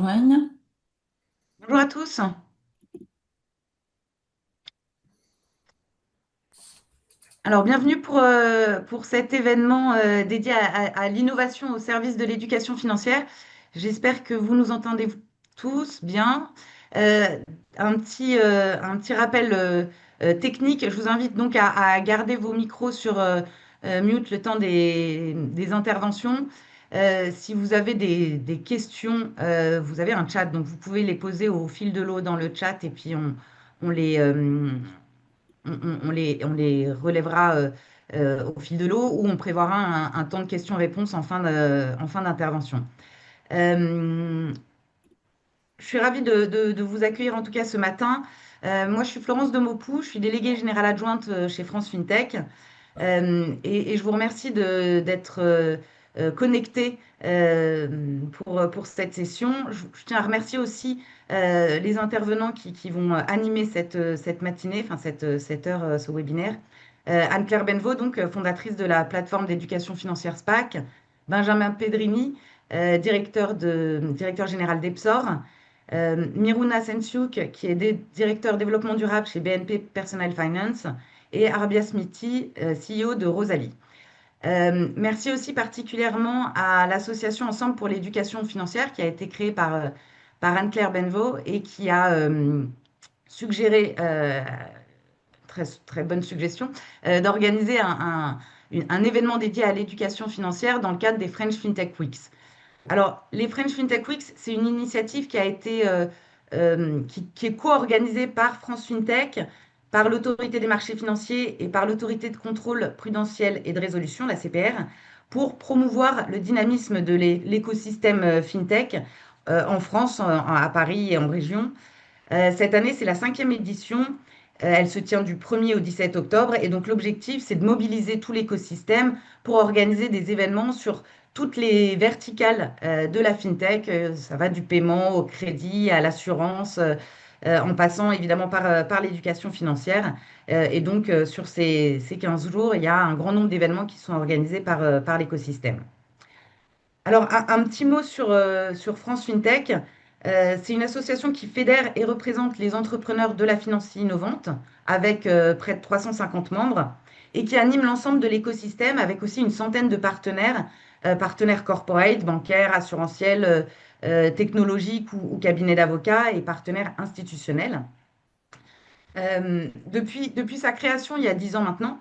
rejoignent. Bonjour à tous. Alors, bienvenue pour cet événement dédié à l'innovation au service de l'éducation financière. J'espère que vous nous entendez tous bien. Euh, un petit rappel technique. Je vous invite donc à garder vos micros sur mute le temps des interventions. Si vous avez des questions, vous avez un chat, donc vous pouvez les poser au fil de l'eau dans le chat et puis on les, on les relèvera au fil de l'eau ou on prévoira un temps de questions-réponses en fin d'intervention. Euh, je suis ravie de vous accueillir en tout cas ce matin. Moi, je suis Florence Demopou, je suis déléguée générale adjointe chez France FinTech. Et je vous remercie d'être connectés pour cette session. Je tiens à remercier aussi les intervenants qui vont animer cette matinée, enfin cette heure, ce webinaire. Anne-Claire Benvaux, donc fondatrice de la plateforme d'éducation financière SPAC. Benjamin Pedrini, directeur général d'Epsor. Miruna Sensiouk, qui est directeur développement durable chez BNP Personal Finance et Arbia Smithy, CEO de Rosalie. Merci aussi particulièrement à l'association Ensemble pour l'éducation financière qui a été créée par Anne-Claire Benvaux et qui a suggéré, très, très bonne suggestion, d'organiser un événement dédié à l'éducation financière dans le cadre des French FinTech Weeks. Alors, les French FinTech Weeks, c'est une initiative qui a été, qui est co-organisée par France FinTech, par l'Autorité des marchés financiers et par l'Autorité de contrôle prudentiel et de résolution, la CPR, pour promouvoir le dynamisme de l'écosystème FinTech en France, à Paris et en région. Cette année, c'est la cinquième édition. Elle se tient du 1er au 17 octobre. Et donc, l'objectif, c'est de mobiliser tout l'écosystème pour organiser des événements sur toutes les verticales de la FinTech. Ça va du paiement au crédit, à l'assurance, en passant évidemment par l'éducation financière. Et donc, sur ces 15 jours, il y a un grand nombre d'événements qui sont organisés par l'écosystème. Alors, un petit mot sur France FinTech. C'est une association qui fédère et représente les entrepreneurs de la finance innovante avec près de 350 membres et qui anime l'ensemble de l'écosystème avec aussi une centaine de partenaires, partenaires corporate, bancaires, assurantiels, technologiques ou cabinets d'avocats et partenaires institutionnels. Depuis sa création il y a 10 ans maintenant,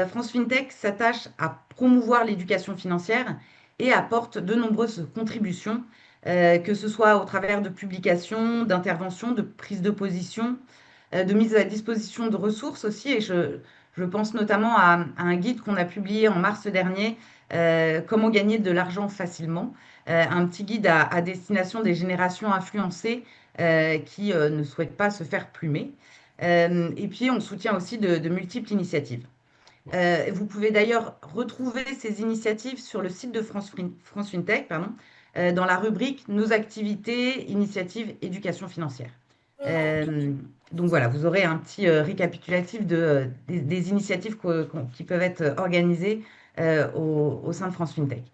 France FinTech s'attache à promouvoir l'éducation financière et apporte de nombreuses contributions, que ce soit au travers de publications, d'interventions, de prises de position, de mise à disposition de ressources aussi. Et je pense notamment à un guide qu'on a publié en mars dernier, Comment gagner de l'argent facilement, un petit guide à destination des générations influencées qui ne souhaitent pas se faire plumer. Et puis, on soutient aussi de multiples initiatives. Vous pouvez d'ailleurs retrouver ces initiatives sur le site de France FinTech, pardon, dans la rubrique Nos activités, initiatives, éducation financière. Euh, donc voilà, vous aurez un petit récapitulatif des initiatives qui peuvent être organisées au sein de France FinTech.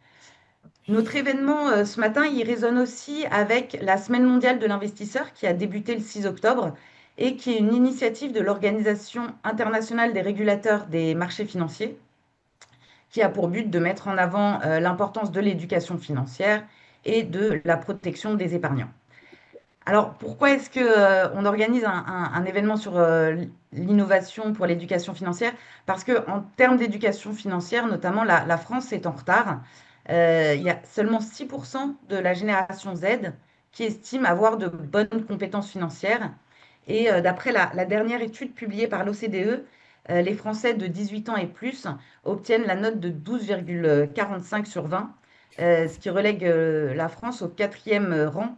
Notre événement ce matin, il résonne aussi avec la Semaine mondiale de l'investisseur qui a débuté le 6 octobre et qui est une initiative de l'Organisation internationale des régulateurs des marchés financiers qui a pour but de mettre en avant l'importance de l'éducation financière et de la protection des épargnants. Alors, pourquoi est-ce que, on organise un événement sur l'innovation pour l'éducation financière? Parce que en termes d'éducation financière, notamment, la France est en retard. Il y a seulement 6% de la génération Z qui estime avoir de bonnes compétences financières. Et d'après la dernière étude publiée par l'OCDE, les Français de 18 ans et plus obtiennent la note de 12,45 sur 20, ce qui relègue la France au quatrième rang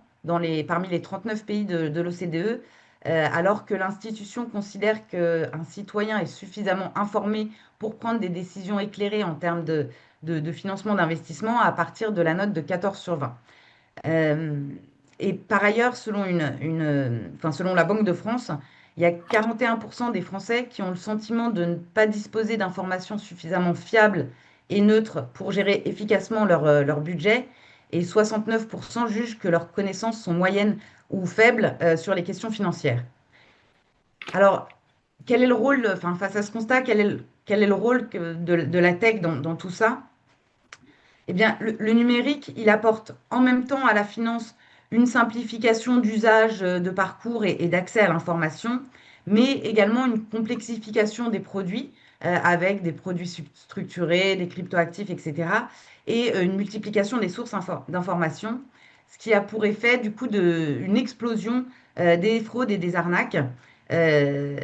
parmi les 39 pays de l'OCDE, alors que l'institution considère qu'un citoyen est suffisamment informé pour prendre des décisions éclairées en termes de financement d'investissement à partir de la note de 14 sur 20. Euh, et par ailleurs, enfin, selon la Banque de France, il y a 41% des Français qui ont le sentiment de ne pas disposer d'informations suffisamment fiables et neutres pour gérer efficacement leur budget. et 69% jugent que leurs connaissances sont moyennes ou faibles sur les questions financières. Alors, quel est le rôle, enfin, face à ce constat, quel est le rôle de la tech dans tout ça? Eh bien, le numérique, il apporte en même temps à la finance une simplification d'usage, de parcours et d'accès à l'information, mais également une complexification des produits avec des produits structurés, des cryptoactifs, etc., et une multiplication des sources d'informations, ce qui a pour effet du coup une explosion des fraudes et des arnaques. Euh,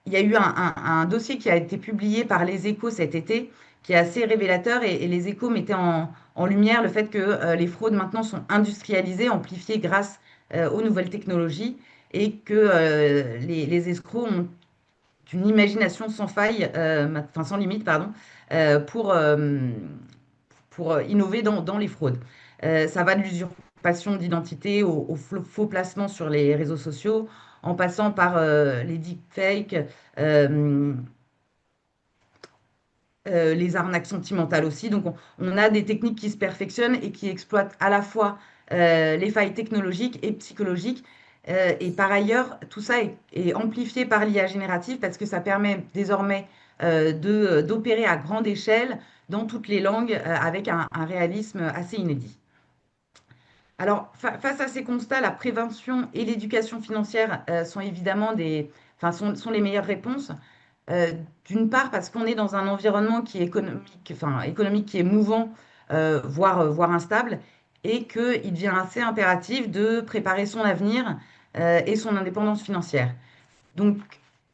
il y a eu un dossier qui a été publié par Les Échos cet été qui est assez révélateur et les Échos mettaient en lumière le fait que les fraudes maintenant sont industrialisées, amplifiées grâce aux nouvelles technologies et que les escrocs ont une imagination sans faille, enfin sans limite, pardon, euh, pour, euh, pour innover dans les fraudes. Ça va de l'usurpation d'identité au faux placement sur les réseaux sociaux, en passant par les deepfakes, euh, les arnaques sentimentales aussi. Donc, on a des techniques qui se perfectionnent et qui exploitent à la fois les failles technologiques et psychologiques. Et par ailleurs, tout ça est amplifié par l'IA générative parce que ça permet désormais d'opérer à grande échelle dans toutes les langues avec un réalisme assez inédit. Alors, face à ces constats, la prévention et l'éducation financière sont évidemment enfin, sont les meilleures réponses. Euh, D'une part, parce qu'on est dans un environnement qui est économique, enfin, économique qui est mouvant, voire instable, et qu'il devient assez impératif de préparer son avenir et son indépendance financière. Donc,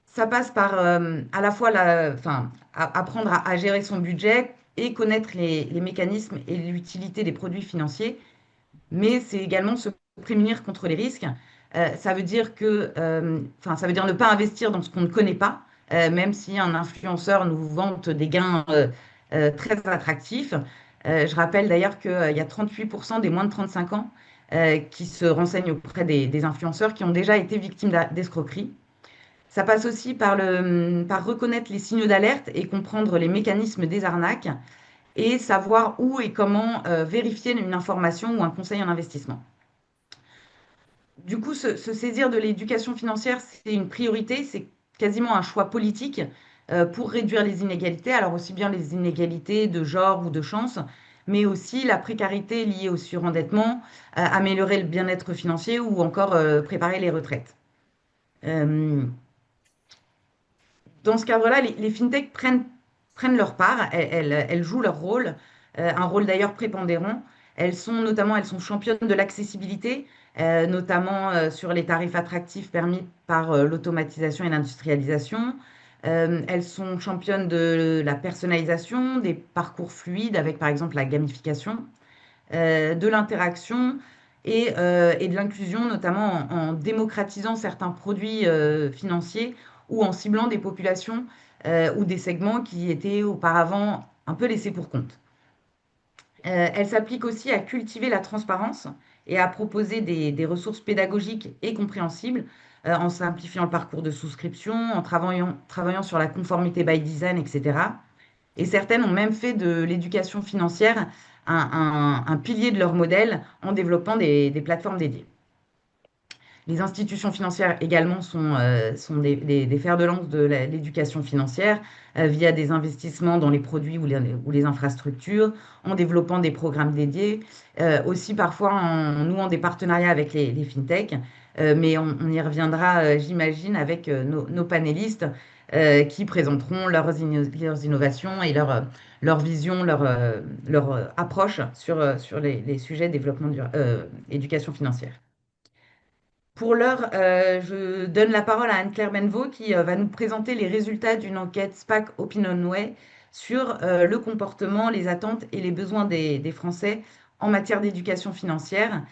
ça passe par à la fois enfin, apprendre à gérer son budget et connaître les mécanismes et l'utilité des produits financiers, mais c'est également se prémunir contre les risques. Ça veut dire enfin, ça veut dire ne pas investir dans ce qu'on ne connaît pas, même si un influenceur nous vante des gains très attractifs. Je rappelle d'ailleurs qu'il y a 38% des moins de 35 ans qui se renseignent auprès des influenceurs qui ont déjà été victimes d'escroqueries. Ça passe aussi par reconnaître les signaux d'alerte et comprendre les mécanismes des arnaques et savoir où et comment vérifier une information ou un conseil en investissement. Du coup, se saisir de l'éducation financière, c'est une priorité, c'est quasiment un choix politique pour réduire les inégalités, alors aussi bien les inégalités de genre ou de chance, mais aussi la précarité liée au surendettement, améliorer le bien-être financier ou encore préparer les retraites. Euh, Dans ce cadre-là, les fintechs prennent leur part, elles jouent leur rôle, un rôle d'ailleurs prépondérant. Elles sont championnes de l'accessibilité, notamment sur les tarifs attractifs permis par l'automatisation et l'industrialisation. Elles sont championnes de la personnalisation, des parcours fluides avec par exemple la gamification, de l'interaction et de l'inclusion, notamment en démocratisant certains produits financiers ou en ciblant des populations ou des segments qui étaient auparavant un peu laissés pour compte. Elle s'applique aussi à cultiver la transparence et à proposer des ressources pédagogiques et compréhensibles en simplifiant le parcours de souscription, en travaillant sur la conformité by design, etc. Et certaines ont même fait de l'éducation financière un pilier de leur modèle en développant des plateformes dédiées. Les institutions financières également sont des fers de lance de l'éducation financière via des investissements dans les produits ou les infrastructures, en développant des programmes dédiés, aussi parfois en nouant des partenariats avec les fintechs. Mais on y reviendra, j'imagine, avec nos panélistes qui présenteront leurs innovations et leur vision, leur approche sur les sujets de développement éducation financière. Pour l'heure, je donne la parole à Anne-Claire Benvaux qui va nous présenter les résultats d'une enquête SPAC OpinionWay sur le comportement, les attentes et les besoins des Français en matière d'éducation financière.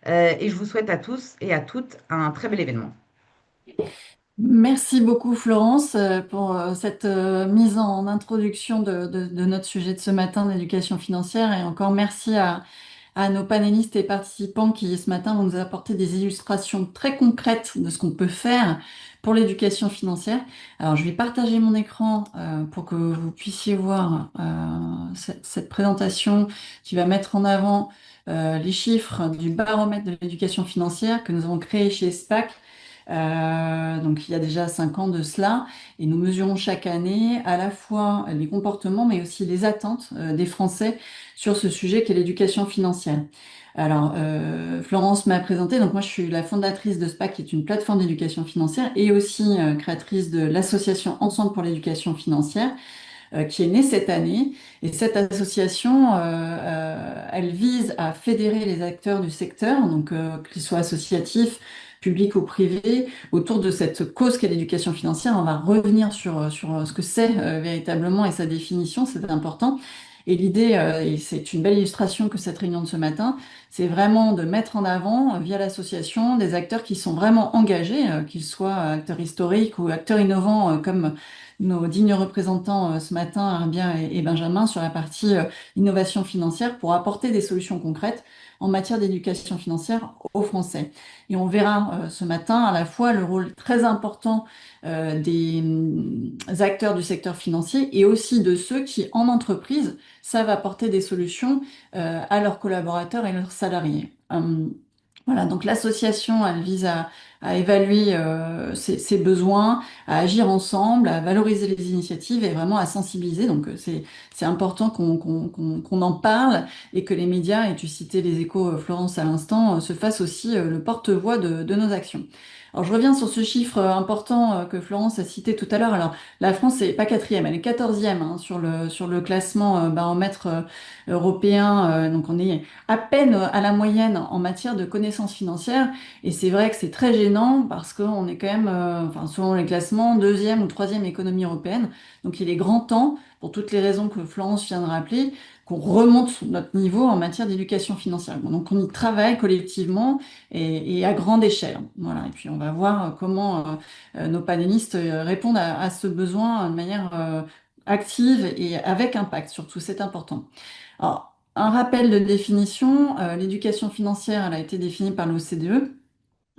Et je vous souhaite à tous et à toutes un très bel événement. Merci beaucoup Florence pour cette mise en introduction de notre sujet de ce matin d'éducation financière et encore merci à nos panélistes et participants qui, ce matin, vont nous apporter des illustrations très concrètes de ce qu'on peut faire pour l'éducation financière. Alors, je vais partager mon écran pour que vous puissiez voir cette présentation qui va mettre en avant les chiffres du baromètre de l'éducation financière que nous avons créé chez SPAC. Donc il y a déjà 5 ans de cela, et nous mesurons chaque année à la fois les comportements mais aussi les attentes des Français sur ce sujet qu'est l'éducation financière. Alors, Florence m'a présenté, donc moi je suis la fondatrice de SPAC, qui est une plateforme d'éducation financière, et aussi créatrice de l'association Ensemble pour l'éducation financière, qui est née cette année. Et cette association, elle vise à fédérer les acteurs du secteur, donc qu'ils soient associatifs, publics ou privés, autour de cette cause qu'est l'éducation financière. On va revenir sur ce que c'est véritablement et sa définition, c'est important. Et l'idée, et c'est une belle illustration que cette réunion de ce matin, c'est vraiment de mettre en avant, via l'association, des acteurs qui sont vraiment engagés, qu'ils soient acteurs historiques ou acteurs innovants, comme nos dignes représentants ce matin, Arbia et Benjamin, sur la partie innovation financière, pour apporter des solutions concrètes en matière d'éducation financière aux Français. Et on verra ce matin à la fois le rôle très important des acteurs du secteur financier et aussi de ceux qui, en entreprise, savent apporter des solutions à leurs collaborateurs et leurs salariés. Voilà, donc l'association, elle vise à évaluer ses besoins, à agir ensemble, à valoriser les initiatives et vraiment à sensibiliser. Donc c'est important qu'on en parle, et que les médias, et tu citais les Échos, Florence, à l'instant, se fassent aussi le porte-voix de nos actions. Alors je reviens sur ce chiffre important que Florence a cité tout à l'heure. Alors la France n'est pas quatrième, elle est 14e hein, sur le classement baromètre européen. Donc on est à peine à la moyenne en matière de connaissances financières. Et c'est vrai que c'est très gênant parce qu'on est quand même, enfin, selon les classements, deuxième ou troisième économie européenne. Donc il est grand temps, pour toutes les raisons que Florence vient de rappeler, qu'on remonte notre niveau en matière d'éducation financière. Bon, donc on y travaille collectivement et à grande échelle. Voilà. Et puis on va voir comment nos panélistes répondent à ce besoin de manière active et avec impact, surtout, c'est important. Alors, un rappel de définition, l'éducation financière, elle a été définie par l'OCDE.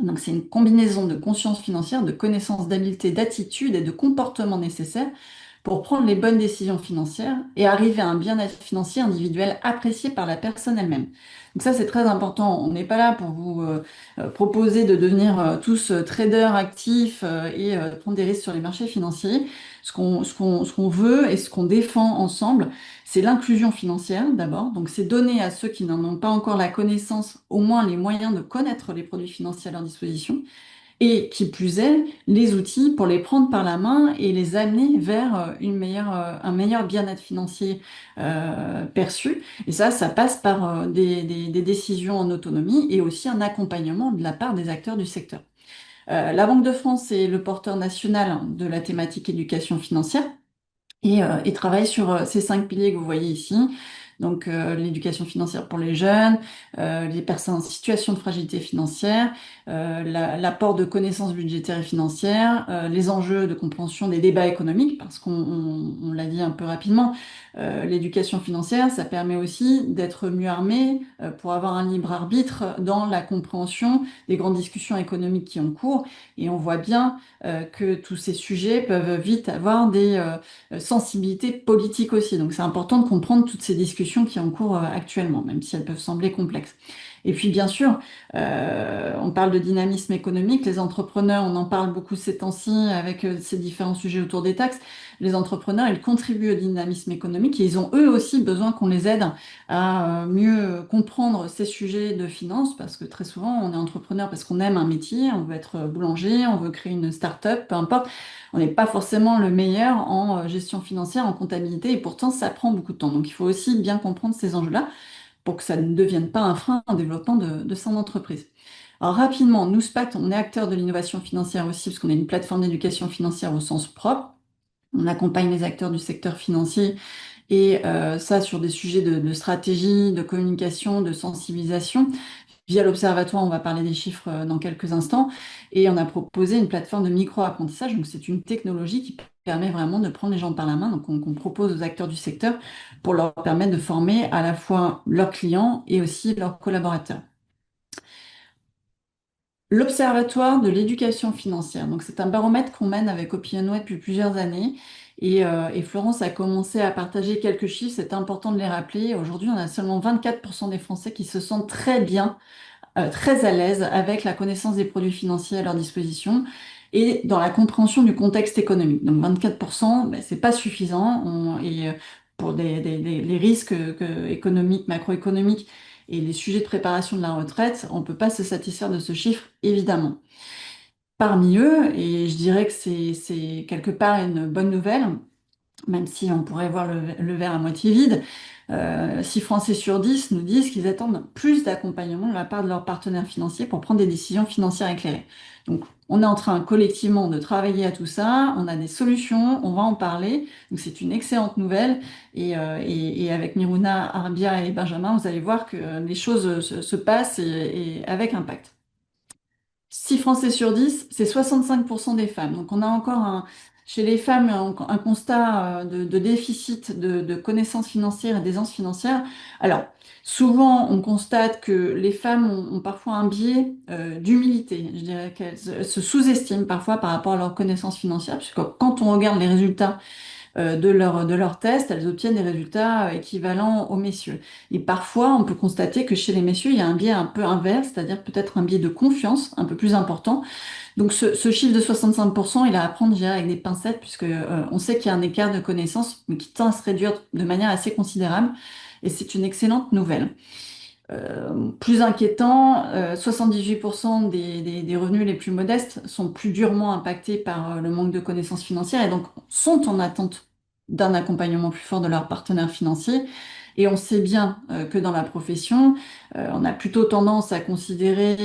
Donc, c'est une combinaison de conscience financière, de connaissances, d'habiletés, d'attitudes et de comportements nécessaires pour prendre les bonnes décisions financières et arriver à un bien-être financier individuel apprécié par la personne elle-même. Donc ça, c'est très important. On n'est pas là pour vous proposer de devenir tous traders actifs et prendre des risques sur les marchés financiers. Ce qu'on veut et ce qu'on défend ensemble, c'est l'inclusion financière d'abord. Donc c'est donner à ceux qui n'en ont pas encore la connaissance, au moins les moyens de connaître les produits financiers à leur disposition, et qui plus est, les outils pour les prendre par la main et les amener vers un meilleur bien-être financier perçu. Et ça passe par des décisions en autonomie et aussi un accompagnement de la part des acteurs du secteur. La Banque de France est le porteur national de la thématique éducation financière et travaille sur ces 5 piliers que vous voyez ici. Donc, l'éducation financière pour les jeunes, les personnes en situation de fragilité financière, l'apport de connaissances budgétaires et financières, les enjeux de compréhension des débats économiques, parce qu'on l'a dit un peu rapidement, l'éducation financière, ça permet aussi d'être mieux armé pour avoir un libre arbitre dans la compréhension des grandes discussions économiques qui ont cours. Et on voit bien que tous ces sujets peuvent vite avoir des sensibilité politique aussi. Donc c'est important de comprendre toutes ces discussions qui sont en cours actuellement, même si elles peuvent sembler complexes. Et puis bien sûr, on parle de dynamisme économique. Les entrepreneurs, on en parle beaucoup ces temps-ci avec ces différents sujets autour des taxes. Les entrepreneurs, ils contribuent au dynamisme économique et ils ont eux aussi besoin qu'on les aide à mieux comprendre ces sujets de finance, parce que très souvent, on est entrepreneur parce qu'on aime un métier, on veut être boulanger, on veut créer une start-up, peu importe. On n'est pas forcément le meilleur en gestion financière, en comptabilité, et pourtant ça prend beaucoup de temps. Donc il faut aussi bien comprendre ces enjeux-là pour que ça ne devienne pas un frein au développement de son entreprise. Alors rapidement, nous, SPACT, on est acteur de l'innovation financière aussi, parce qu'on est une plateforme d'éducation financière au sens propre. On accompagne les acteurs du secteur financier et ça sur des sujets de stratégie, de communication, de sensibilisation. Via l'Observatoire, on va parler des chiffres dans quelques instants. Et on a proposé une plateforme de micro-apprentissage. Donc, c'est une technologie qui permet vraiment de prendre les gens par la main. Donc, on propose aux acteurs du secteur pour leur permettre de former à la fois leurs clients et aussi leurs collaborateurs. L'Observatoire de l'éducation financière. Donc, c'est un baromètre qu'on mène avec Opinionway depuis plusieurs années. Et Florence a commencé à partager quelques chiffres. C'est important de les rappeler. Aujourd'hui, on a seulement 24% des Français qui se sentent très bien, très à l'aise avec la connaissance des produits financiers à leur disposition et dans la compréhension du contexte économique. Donc 24%, ben, c'est pas suffisant. Pour les risques économiques, macroéconomiques et les sujets de préparation de la retraite, on peut pas se satisfaire de ce chiffre, évidemment. Parmi eux, et je dirais que c'est quelque part une bonne nouvelle, même si on pourrait voir le verre à moitié vide, 6 Français sur 10 nous disent qu'ils attendent plus d'accompagnement de la part de leurs partenaires financiers pour prendre des décisions financières éclairées. Donc, on est en train collectivement de travailler à tout ça, on a des solutions, on va en parler. Donc, c'est une excellente nouvelle. Et avec Miruna, Arbia et Benjamin, vous allez voir que les choses se passent et avec impact. 6 Français sur 10, c'est 65% des femmes. Donc on a encore chez les femmes un constat de déficit de connaissances financières et d'aisance financière. Alors, souvent, on constate que les femmes ont parfois un biais d'humilité. Je dirais qu'elles se sous-estiment parfois par rapport à leurs connaissances financières, puisque quand on regarde les résultats de leur test, elles obtiennent des résultats équivalents aux messieurs. Et parfois, on peut constater que chez les messieurs, il y a un biais un peu inverse, c'est-à-dire peut-être un biais de confiance un peu plus important. Donc ce chiffre de 65%, il est à prendre, je dirais, avec des pincettes, puisque on sait qu'il y a un écart de connaissances, mais qui tend à se réduire de manière assez considérable. Et c'est une excellente nouvelle. Plus inquiétant, 78% des revenus les plus modestes sont plus durement impactés par le manque de connaissances financières et donc sont en attente d'un accompagnement plus fort de leurs partenaires financiers. Et on sait bien que dans la profession, on a plutôt tendance à considérer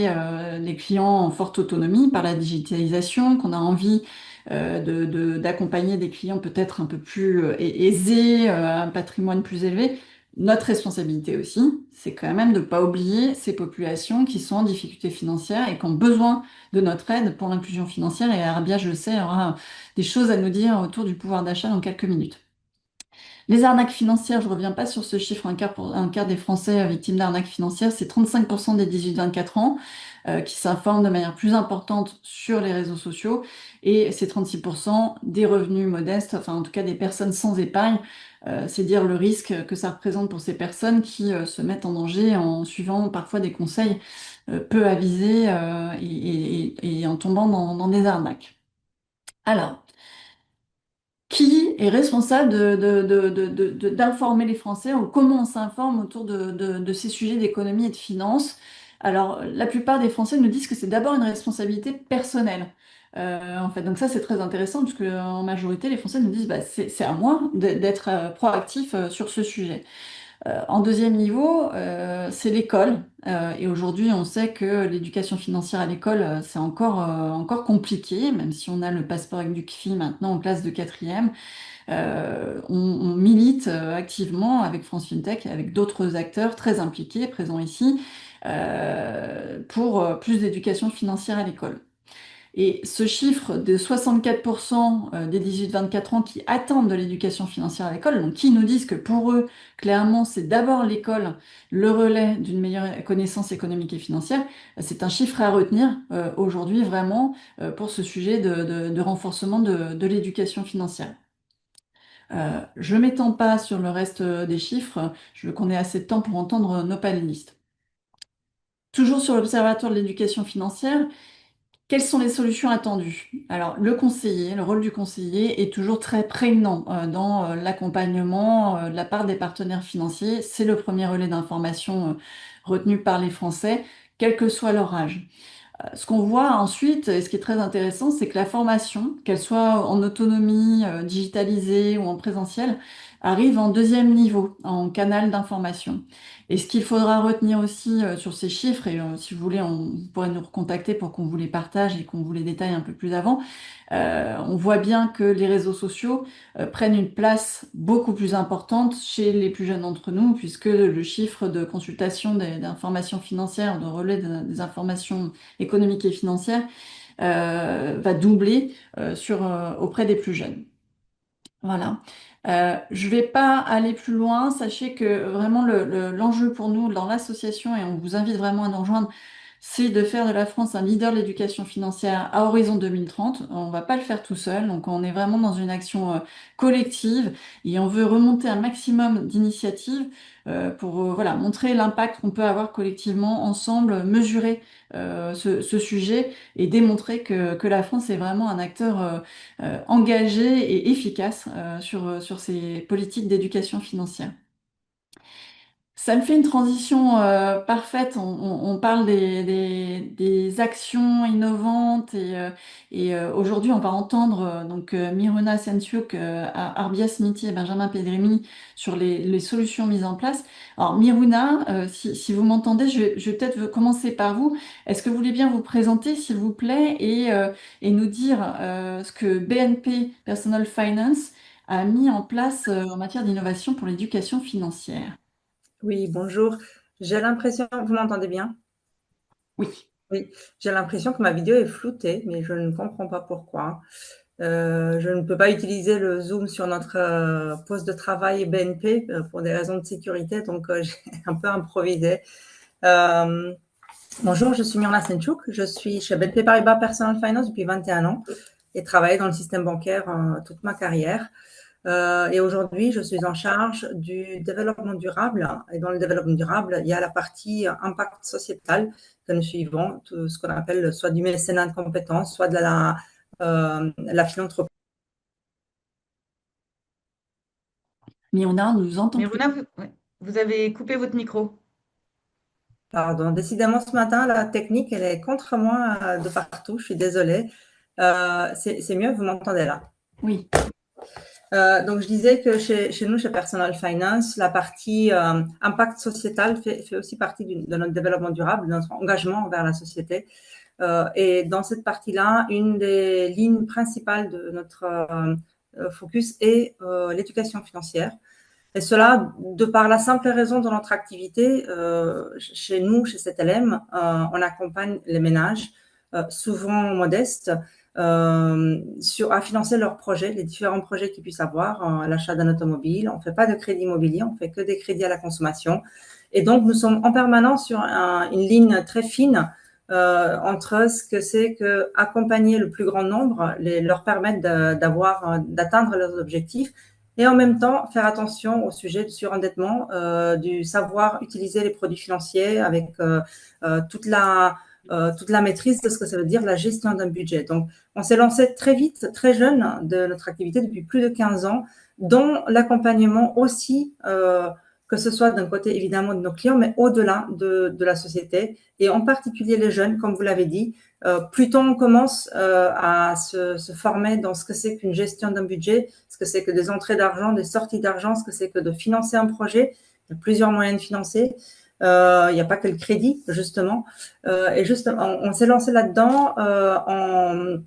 les clients en forte autonomie par la digitalisation, qu'on a envie d'accompagner des clients peut-être un peu plus aisés, un patrimoine plus élevé. Notre responsabilité aussi, c'est quand même de ne pas oublier ces populations qui sont en difficulté financière et qui ont besoin de notre aide pour l'inclusion financière. Et Arbia, je le sais, aura des choses à nous dire autour du pouvoir d'achat dans quelques minutes. Les arnaques financières, je ne reviens pas sur ce chiffre, un quart des Français victimes d'arnaques financières, c'est 35% des 18-24 ans qui s'informent de manière plus importante sur les réseaux sociaux et c'est 36% des revenus modestes, enfin en tout cas des personnes sans épargne. C'est dire le risque que ça représente pour ces personnes qui se mettent en danger en suivant parfois des conseils peu avisés et en tombant dans des arnaques. Alors, qui est responsable d'informer les Français ou comment on s'informe autour de ces sujets d'économie et de finance? Alors, la plupart des Français nous disent que c'est d'abord une responsabilité personnelle. En fait, donc ça c'est très intéressant puisque en majorité les Français nous disent bah, c'est à moi d'être proactif sur ce sujet. En deuxième niveau, c'est l'école. Et aujourd'hui, on sait que l'éducation financière à l'école, c'est encore compliqué, même si on a le passeport avec du KFI maintenant en classe de quatrième. On milite activement avec France FinTech et avec d'autres acteurs très impliqués, présents ici, pour plus d'éducation financière à l'école. Et ce chiffre de 64% des 18-24 ans qui attendent de l'éducation financière à l'école, donc qui nous disent que pour eux, clairement, c'est d'abord l'école le relais d'une meilleure connaissance économique et financière, c'est un chiffre à retenir aujourd'hui vraiment pour ce sujet de renforcement de l'éducation financière. Je ne m'étends pas sur le reste des chiffres, je veux qu'on ait assez de temps pour entendre nos panélistes. Toujours sur l'Observatoire de l'éducation financière, quelles sont les solutions attendues? Alors, le rôle du conseiller est toujours très prégnant dans l'accompagnement de la part des partenaires financiers. C'est le premier relais d'information retenu par les Français, quel que soit leur âge. Ce qu'on voit ensuite, et ce qui est très intéressant, c'est que la formation, qu'elle soit en autonomie, digitalisée ou en présentiel, arrive en deuxième niveau, en canal d'information. Et ce qu'il faudra retenir aussi sur ces chiffres, et si vous voulez, vous pourrez nous recontacter pour qu'on vous les partage et qu'on vous les détaille un peu plus avant, on voit bien que les réseaux sociaux prennent une place beaucoup plus importante chez les plus jeunes d'entre nous, puisque le chiffre de consultation d'informations financières, de relais des informations économiques et financières, va doubler auprès des plus jeunes. Voilà. Je ne vais pas aller plus loin. Sachez que vraiment l'enjeu pour nous dans l'association, et on vous invite vraiment à nous rejoindre, c'est de faire de la France un leader de l'éducation financière à horizon 2030. On ne va pas le faire tout seul, donc on est vraiment dans une action collective et on veut remonter un maximum d'initiatives pour voilà, montrer l'impact qu'on peut avoir collectivement ensemble, mesurer ce sujet et démontrer que la France est vraiment un acteur engagé et efficace sur ces politiques d'éducation financière. Ça me fait une transition parfaite. On parle des actions innovantes et aujourd'hui on va entendre Miruna Sensiuk, Arbia Smiti et Benjamin Pedremi sur les solutions mises en place. Alors Miruna, si vous m'entendez, je vais peut-être commencer par vous. Est-ce que vous voulez bien vous présenter s'il vous plaît et nous dire ce que BNP Personal Finance a mis en place en matière d'innovation pour l'éducation financière? Oui, bonjour. J'ai l'impression, vous m'entendez bien? Oui. Oui, j'ai l'impression que ma vidéo est floutée, mais je ne comprends pas pourquoi. Je ne peux pas utiliser le Zoom sur notre poste de travail BNP pour des raisons de sécurité, donc j'ai un peu improvisé. Euh, Bonjour, je suis Myrna Senchuk, je suis chez BNP Paribas Personal Finance depuis 21 ans et travaillé dans le système bancaire toute ma carrière. Et aujourd'hui, je suis en charge du développement durable. Et dans le développement durable, il y a la partie impact sociétal que nous suivons, tout ce qu'on appelle soit du mécénat de compétences, soit de la philanthropie. Mais on ne nous entend plus. Miruna, ouais, vous avez coupé votre micro. Pardon, décidément ce matin, la technique, elle est contre moi de partout. Je suis désolée. C'est mieux, vous m'entendez là? Oui. Donc, je disais que chez nous, chez Personal Finance, la partie impact sociétal fait aussi partie de notre développement durable, de notre engagement envers la société. Et dans cette partie-là, une des lignes principales de notre focus est l'éducation financière. Et cela, de par la simple raison de notre activité, chez nous, chez CTLM, on accompagne les ménages, souvent modestes, à financer leurs projets, les différents projets qu'ils puissent avoir, l'achat d'un automobile. On ne fait pas de crédit immobilier, on fait que des crédits à la consommation. Et donc, nous sommes en permanence sur une ligne très fine entre ce que c'est que accompagner le plus grand nombre, leur permettre d'atteindre leurs objectifs, et en même temps faire attention au sujet du surendettement, du savoir utiliser les produits financiers avec toute la maîtrise de ce que ça veut dire la gestion d'un budget. Donc, on s'est lancé très vite, très jeune de notre activité depuis plus de 15 ans, dont l'accompagnement aussi, que ce soit d'un côté évidemment de nos clients, mais au-delà de la société, et en particulier les jeunes, comme vous l'avez dit. Plus tôt on commence à se former dans ce que c'est qu'une gestion d'un budget, ce que c'est que des entrées d'argent, des sorties d'argent, ce que c'est que de financer un projet. Il y a plusieurs moyens de financer. Il n'y a pas que le crédit, justement. Et justement, on s'est lancé là-dedans en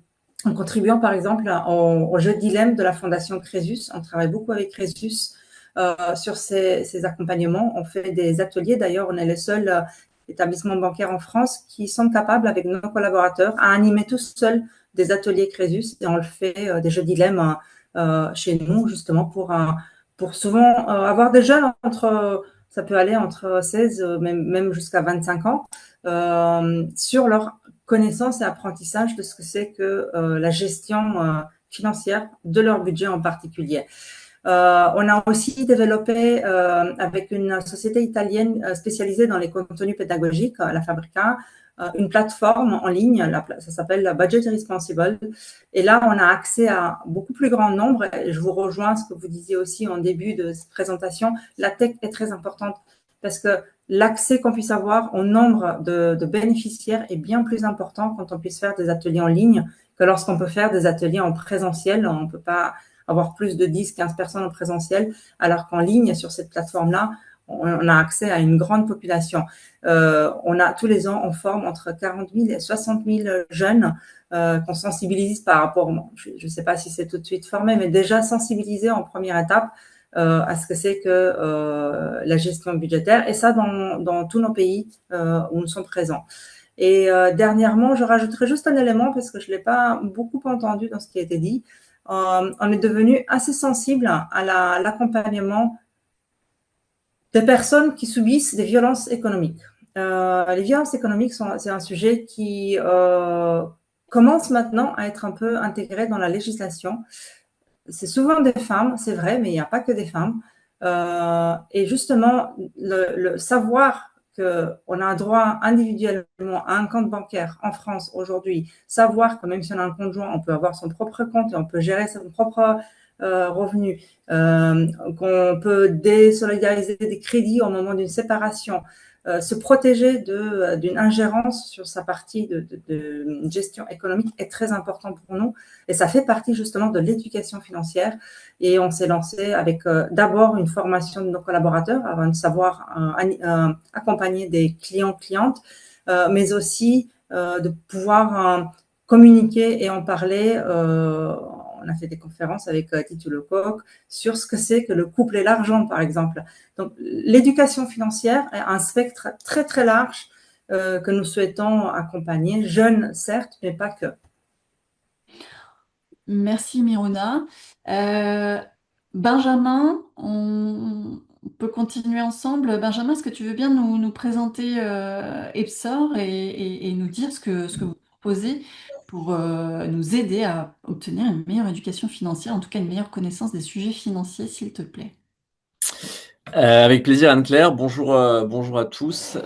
contribuant, par exemple, au jeu dilemme de la Fondation Crésus. On travaille beaucoup avec Crésus sur ces accompagnements. On fait des ateliers. D'ailleurs, on est les seuls établissements bancaires en France qui sont capables, avec nos collaborateurs, à animer tout seuls des ateliers Crésus. Et on le fait, des jeux dilemmes chez nous, justement, pour souvent avoir des jeunes ça peut aller entre 16, même jusqu'à 25 ans, sur leur connaissance et apprentissage de ce que c'est que la gestion financière de leur budget en particulier. On a aussi développé avec une société italienne spécialisée dans les contenus pédagogiques, la Fabrica, une plateforme en ligne, ça s'appelle Budget Responsible. Et là, on a accès à beaucoup plus grand nombre. Et je vous rejoins ce que vous disiez aussi en début de cette présentation. La tech est très importante parce que l'accès qu'on puisse avoir au nombre de bénéficiaires est bien plus important quand on puisse faire des ateliers en ligne que lorsqu'on peut faire des ateliers en présentiel. On ne peut pas avoir plus de 10, 15 personnes en présentiel, alors qu'en ligne, sur cette plateforme-là, on a accès à une grande population. Tous les ans, on forme entre 40 000 et 60 000 jeunes qu'on sensibilise par rapport, je ne sais pas si c'est tout de suite formé, mais déjà sensibilisés en première étape à ce que c'est que la gestion budgétaire, et ça dans tous nos pays où nous sommes présents. Et dernièrement, je rajouterai juste un élément parce que je ne l'ai pas beaucoup entendu dans ce qui a été dit. on est devenu assez sensible à l'accompagnement des personnes qui subissent des violences économiques. Les violences économiques, c'est un sujet qui commence maintenant à être un peu intégré dans la législation. C'est souvent des femmes, c'est vrai, mais il n'y a pas que des femmes. Et justement, le savoir qu'on a un droit individuellement à un compte bancaire en France aujourd'hui, savoir que même si on a un conjoint, on peut avoir son propre compte et on peut gérer son propre revenu, qu'on peut désolidariser des crédits au moment d'une séparation, se protéger d'une ingérence sur sa partie de gestion économique est très important pour nous. Et ça fait partie justement de l'éducation financière. Et on s'est lancé avec d'abord une formation de nos collaborateurs avant de savoir accompagner des clients-clientes, mais aussi de pouvoir communiquer et en parler. On a fait des conférences avec Titi Lecoq sur ce que c'est que le couple et l'argent, par exemple. Donc, l'éducation financière est un spectre très, très large que nous souhaitons accompagner, jeunes certes, mais pas que. Merci Miruna. Euh, Benjamin, on peut continuer ensemble. Benjamin, est-ce que tu veux bien nous présenter Epsor et nous dire ce que vous proposez pour nous aider à obtenir une meilleure éducation financière, en tout cas une meilleure connaissance des sujets financiers, s'il te plaît. Avec plaisir Anne-Claire, bonjour à tous.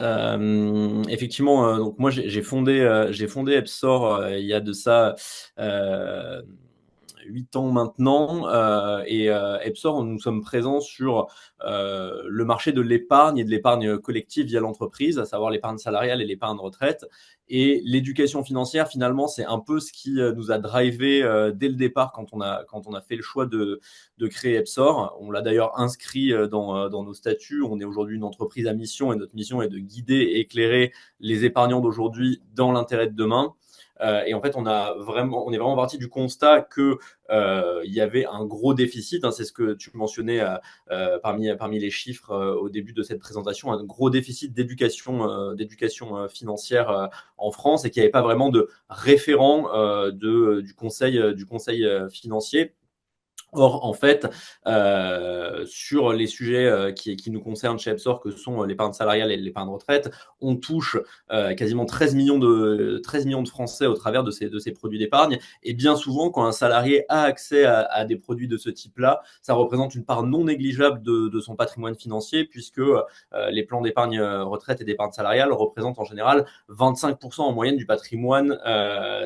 Effectivement, donc moi j'ai fondé Epsor il y a de ça 8 ans maintenant, et Epsor, nous sommes présents sur le marché de l'épargne et de l'épargne collective via l'entreprise, à savoir l'épargne salariale et l'épargne retraite. Et l'éducation financière, finalement, c'est un peu ce qui nous a drivé dès le départ quand on a fait le choix de créer Epsor. On l'a d'ailleurs inscrit dans nos statuts. On est aujourd'hui une entreprise à mission et notre mission est de guider et éclairer les épargnants d'aujourd'hui dans l'intérêt de demain. Et en fait, on est vraiment parti du constat que il y avait un gros déficit, hein, c'est ce que tu mentionnais parmi les chiffres au début de cette présentation, un gros déficit d'éducation financière en France et qu'il n'y avait pas vraiment de référent du conseil financier. Or, en fait, sur les sujets qui nous concernent chez Epsor, que sont l'épargne salariale et l'épargne retraite, on touche quasiment 13 millions de Français au travers de ces produits d'épargne. Et bien souvent, quand un salarié a accès à des produits de ce type-là, ça représente une part non négligeable de son patrimoine financier, puisque les plans d'épargne retraite et d'épargne salariale représentent en général 25% en moyenne du patrimoine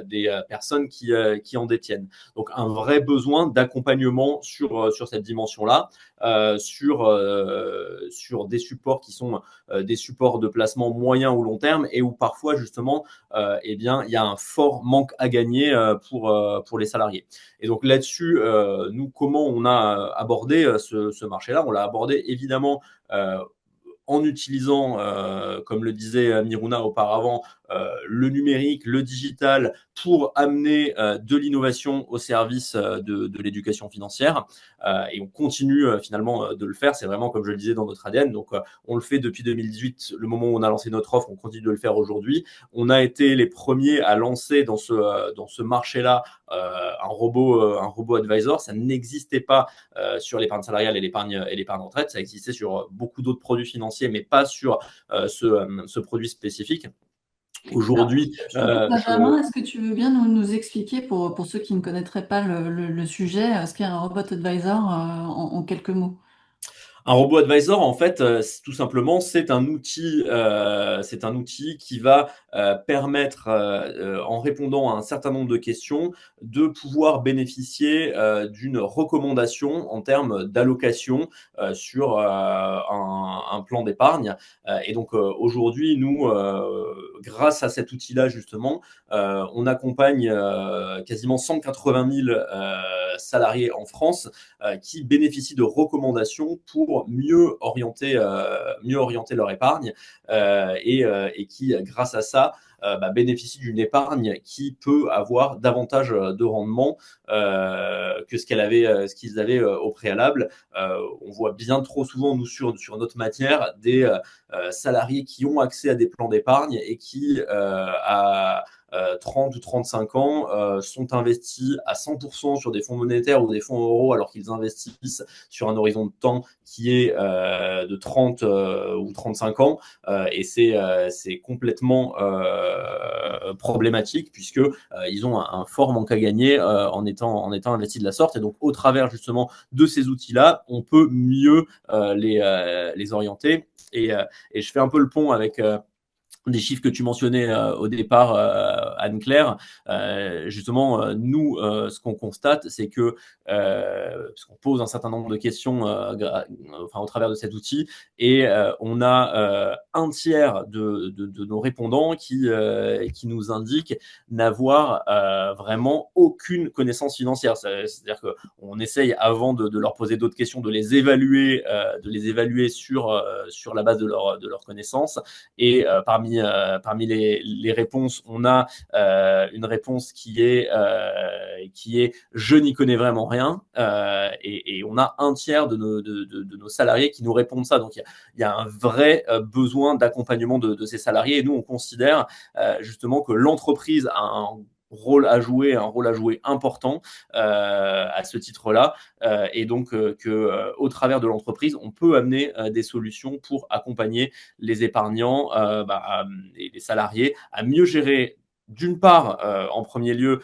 des personnes qui en détiennent. Donc, un vrai besoin d'accompagnement sur cette dimension-là, sur des supports qui sont des supports de placement moyen ou long terme et où parfois justement eh bien, il y a un fort manque à gagner pour les salariés. Et donc là-dessus, nous, comment on a abordé ce marché-là? On l'a abordé évidemment en utilisant, comme le disait Miruna auparavant, le numérique, le digital, pour amener de l'innovation au service de l'éducation financière. Et on continue finalement de le faire. C'est vraiment, comme je le disais, dans notre ADN. Donc, on le fait depuis 2018, le moment où on a lancé notre offre, on continue de le faire aujourd'hui. On a été les premiers à lancer dans ce marché-là un robot advisor. Ça n'existait pas sur l'épargne salariale et l'épargne retraite. Ça existait sur beaucoup d'autres produits financiers, mais pas sur ce produit spécifique. Aujourd'hui, Benjamin, est-ce que tu veux bien nous expliquer, pour ceux qui ne connaîtraient pas le sujet, ce qu'est un robot advisor en quelques mots? Un robot advisor, en fait, tout simplement, c'est un outil qui va permettre, en répondant à un certain nombre de questions, de pouvoir bénéficier d'une recommandation en termes d'allocation sur un plan d'épargne. Et donc aujourd'hui, nous, grâce à cet outil-là, justement, on accompagne quasiment 180 000 salariés en France qui bénéficient de recommandations pour mieux orienter leur épargne et qui, grâce à ça, bénéficient d'une épargne qui peut avoir davantage de rendement que ce qu'ils avaient au préalable. On voit bien trop souvent, nous, sur notre matière, des salariés qui ont accès à des plans d'épargne et qui, 30 ou 35 ans sont investis à 100% sur des fonds monétaires ou des fonds euros alors qu'ils investissent sur un horizon de temps qui est de 30 ou 35 ans. Et c'est complètement problématique puisque ils ont un fort manque à gagner en étant investis de la sorte. Et donc, au travers justement de ces outils-là, on peut mieux les orienter. Et je fais un peu le pont avec des chiffres que tu mentionnais au départ, Anne-Claire. Justement, nous, ce qu'on constate, c'est que, parce qu'on pose un certain nombre de questions au travers de cet outil, et on a un tiers de nos répondants qui nous indiquent n'avoir vraiment aucune connaissance financière. C'est-à-dire qu'on essaye, avant de leur poser d'autres questions, de les évaluer sur la base de leur connaissance. Et parmi les réponses, on a une réponse qui est je n'y connais vraiment rien, et on a un tiers de nos salariés qui nous répondent ça. Donc il y a un vrai besoin d'accompagnement de ces salariés, et nous on considère justement que l'entreprise a un rôle à jouer important à ce titre-là, et donc au travers de l'entreprise, on peut amener des solutions pour accompagner les épargnants et les salariés à mieux gérer, d'une part, en premier lieu,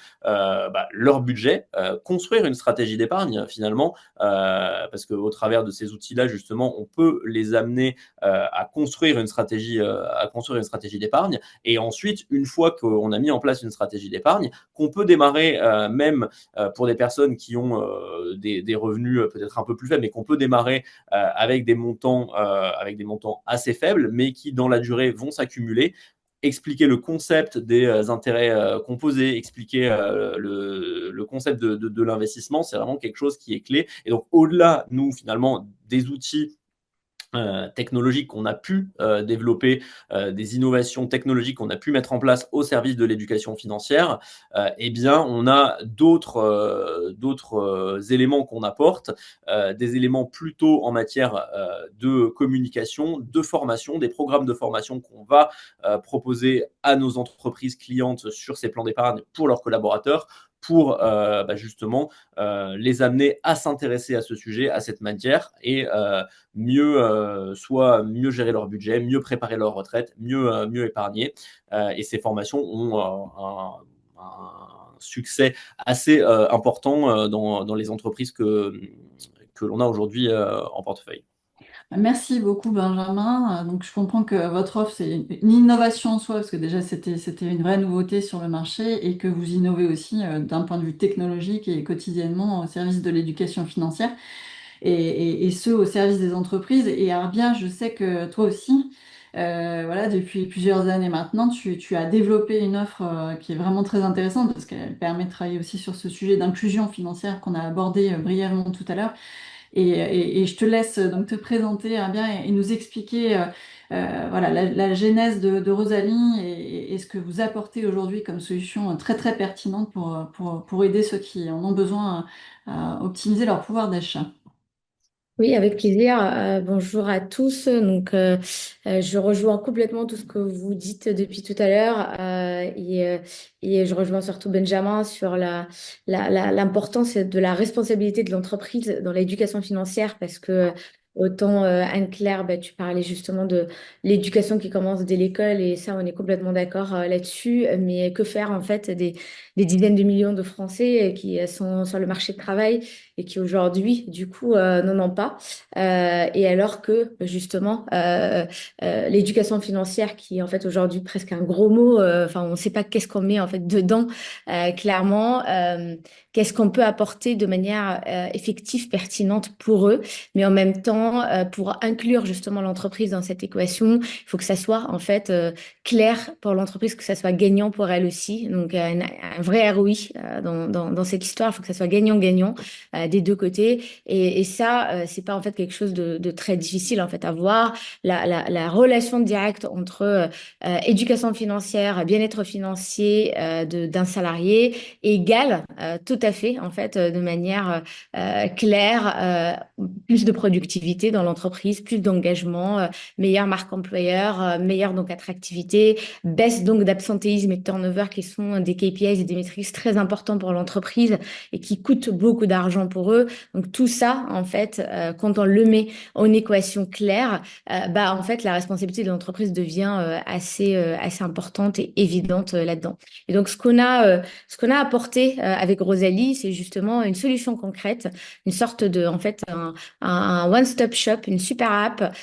leur budget, construire une stratégie d'épargne finalement, parce qu'au travers de ces outils-là, justement, on peut les amener à construire une stratégie d'épargne. Et ensuite, une fois qu'on a mis en place une stratégie d'épargne, qu'on peut démarrer même pour des personnes qui ont des revenus peut-être un peu plus faibles, mais qu'on peut démarrer avec des montants assez faibles, mais qui dans la durée vont s'accumuler. Expliquer le concept des intérêts composés, expliquer le concept de l'investissement, c'est vraiment quelque chose qui est clé. Et donc, au-delà, nous, finalement, des outils technologiques qu'on a pu développer, des innovations technologiques qu'on a pu mettre en place au service de l'éducation financière, eh bien, on a d'autres éléments qu'on apporte, des éléments plutôt en matière de communication, de formation, des programmes de formation qu'on va proposer à nos entreprises clientes sur ces plans d'épargne pour leurs collaborateurs, pour justement les amener à s'intéresser à ce sujet, à cette matière, et soit mieux gérer leur budget, mieux préparer leur retraite, mieux épargner. Et ces formations ont un succès assez important dans les entreprises que l'on a aujourd'hui en portefeuille. Merci beaucoup, Benjamin. Donc, je comprends que votre offre, c'est une innovation en soi, parce que déjà, c'était une vraie nouveauté sur le marché, et que vous innovez aussi d'un point de vue technologique et quotidiennement au service de l'éducation financière, et ce, au service des entreprises. Et Arbia, je sais que toi aussi, voilà, depuis plusieurs années maintenant, tu as développé une offre qui est vraiment très intéressante, parce qu'elle permet de travailler aussi sur ce sujet d'inclusion financière qu'on a abordé brièvement tout à l'heure. Et je te laisse donc te présenter bien et nous expliquer voilà, la genèse de Rosalie, et ce que vous apportez aujourd'hui comme solution très très pertinente pour aider ceux qui en ont besoin à optimiser leur pouvoir d'achat. Oui, avec plaisir. Bonjour à tous. Je rejoins complètement tout ce que vous dites depuis tout à l'heure, et je rejoins surtout Benjamin sur l'importance de la responsabilité de l'entreprise dans l'éducation financière, parce que autant Anne-Claire, tu parlais justement de l'éducation qui commence dès l'école, et ça, on est complètement d'accord là-dessus. Mais que faire en fait des dizaines de millions de Français qui sont sur le marché de travail et qui aujourd'hui, du coup, n'en ont pas. Et alors que, justement, l'éducation financière, qui est en fait aujourd'hui presque un gros mot, enfin, on ne sait pas qu'est-ce qu'on met en fait dedans, clairement, qu'est-ce qu'on peut apporter de manière effective, pertinente pour eux, mais en même temps, pour inclure justement l'entreprise dans cette équation, il faut que ça soit en fait clair pour l'entreprise, que ça soit gagnant pour elle aussi. Donc, un vrai ROI dans cette histoire, il faut que ça soit gagnant-gagnant des deux côtés. Et ça, c'est pas en fait quelque chose de très difficile en fait à voir. La relation directe entre éducation financière, bien-être financier d'un salarié égale tout à fait en fait de manière claire plus de productivité dans l'entreprise, plus d'engagement, meilleure marque employeur, meilleure donc attractivité, baisse donc d'absentéisme et de turnover qui sont des KPIs et des métriques très importants pour l'entreprise et qui coûtent beaucoup d'argent pour eux. Donc tout ça, en fait, quand on le met en équation claire, en fait, la responsabilité de l'entreprise devient assez importante et évidente là-dedans. Et donc ce qu'on a apporté avec Rosalie, c'est justement une solution concrète, une sorte de, en fait, un one-stop shop, une super app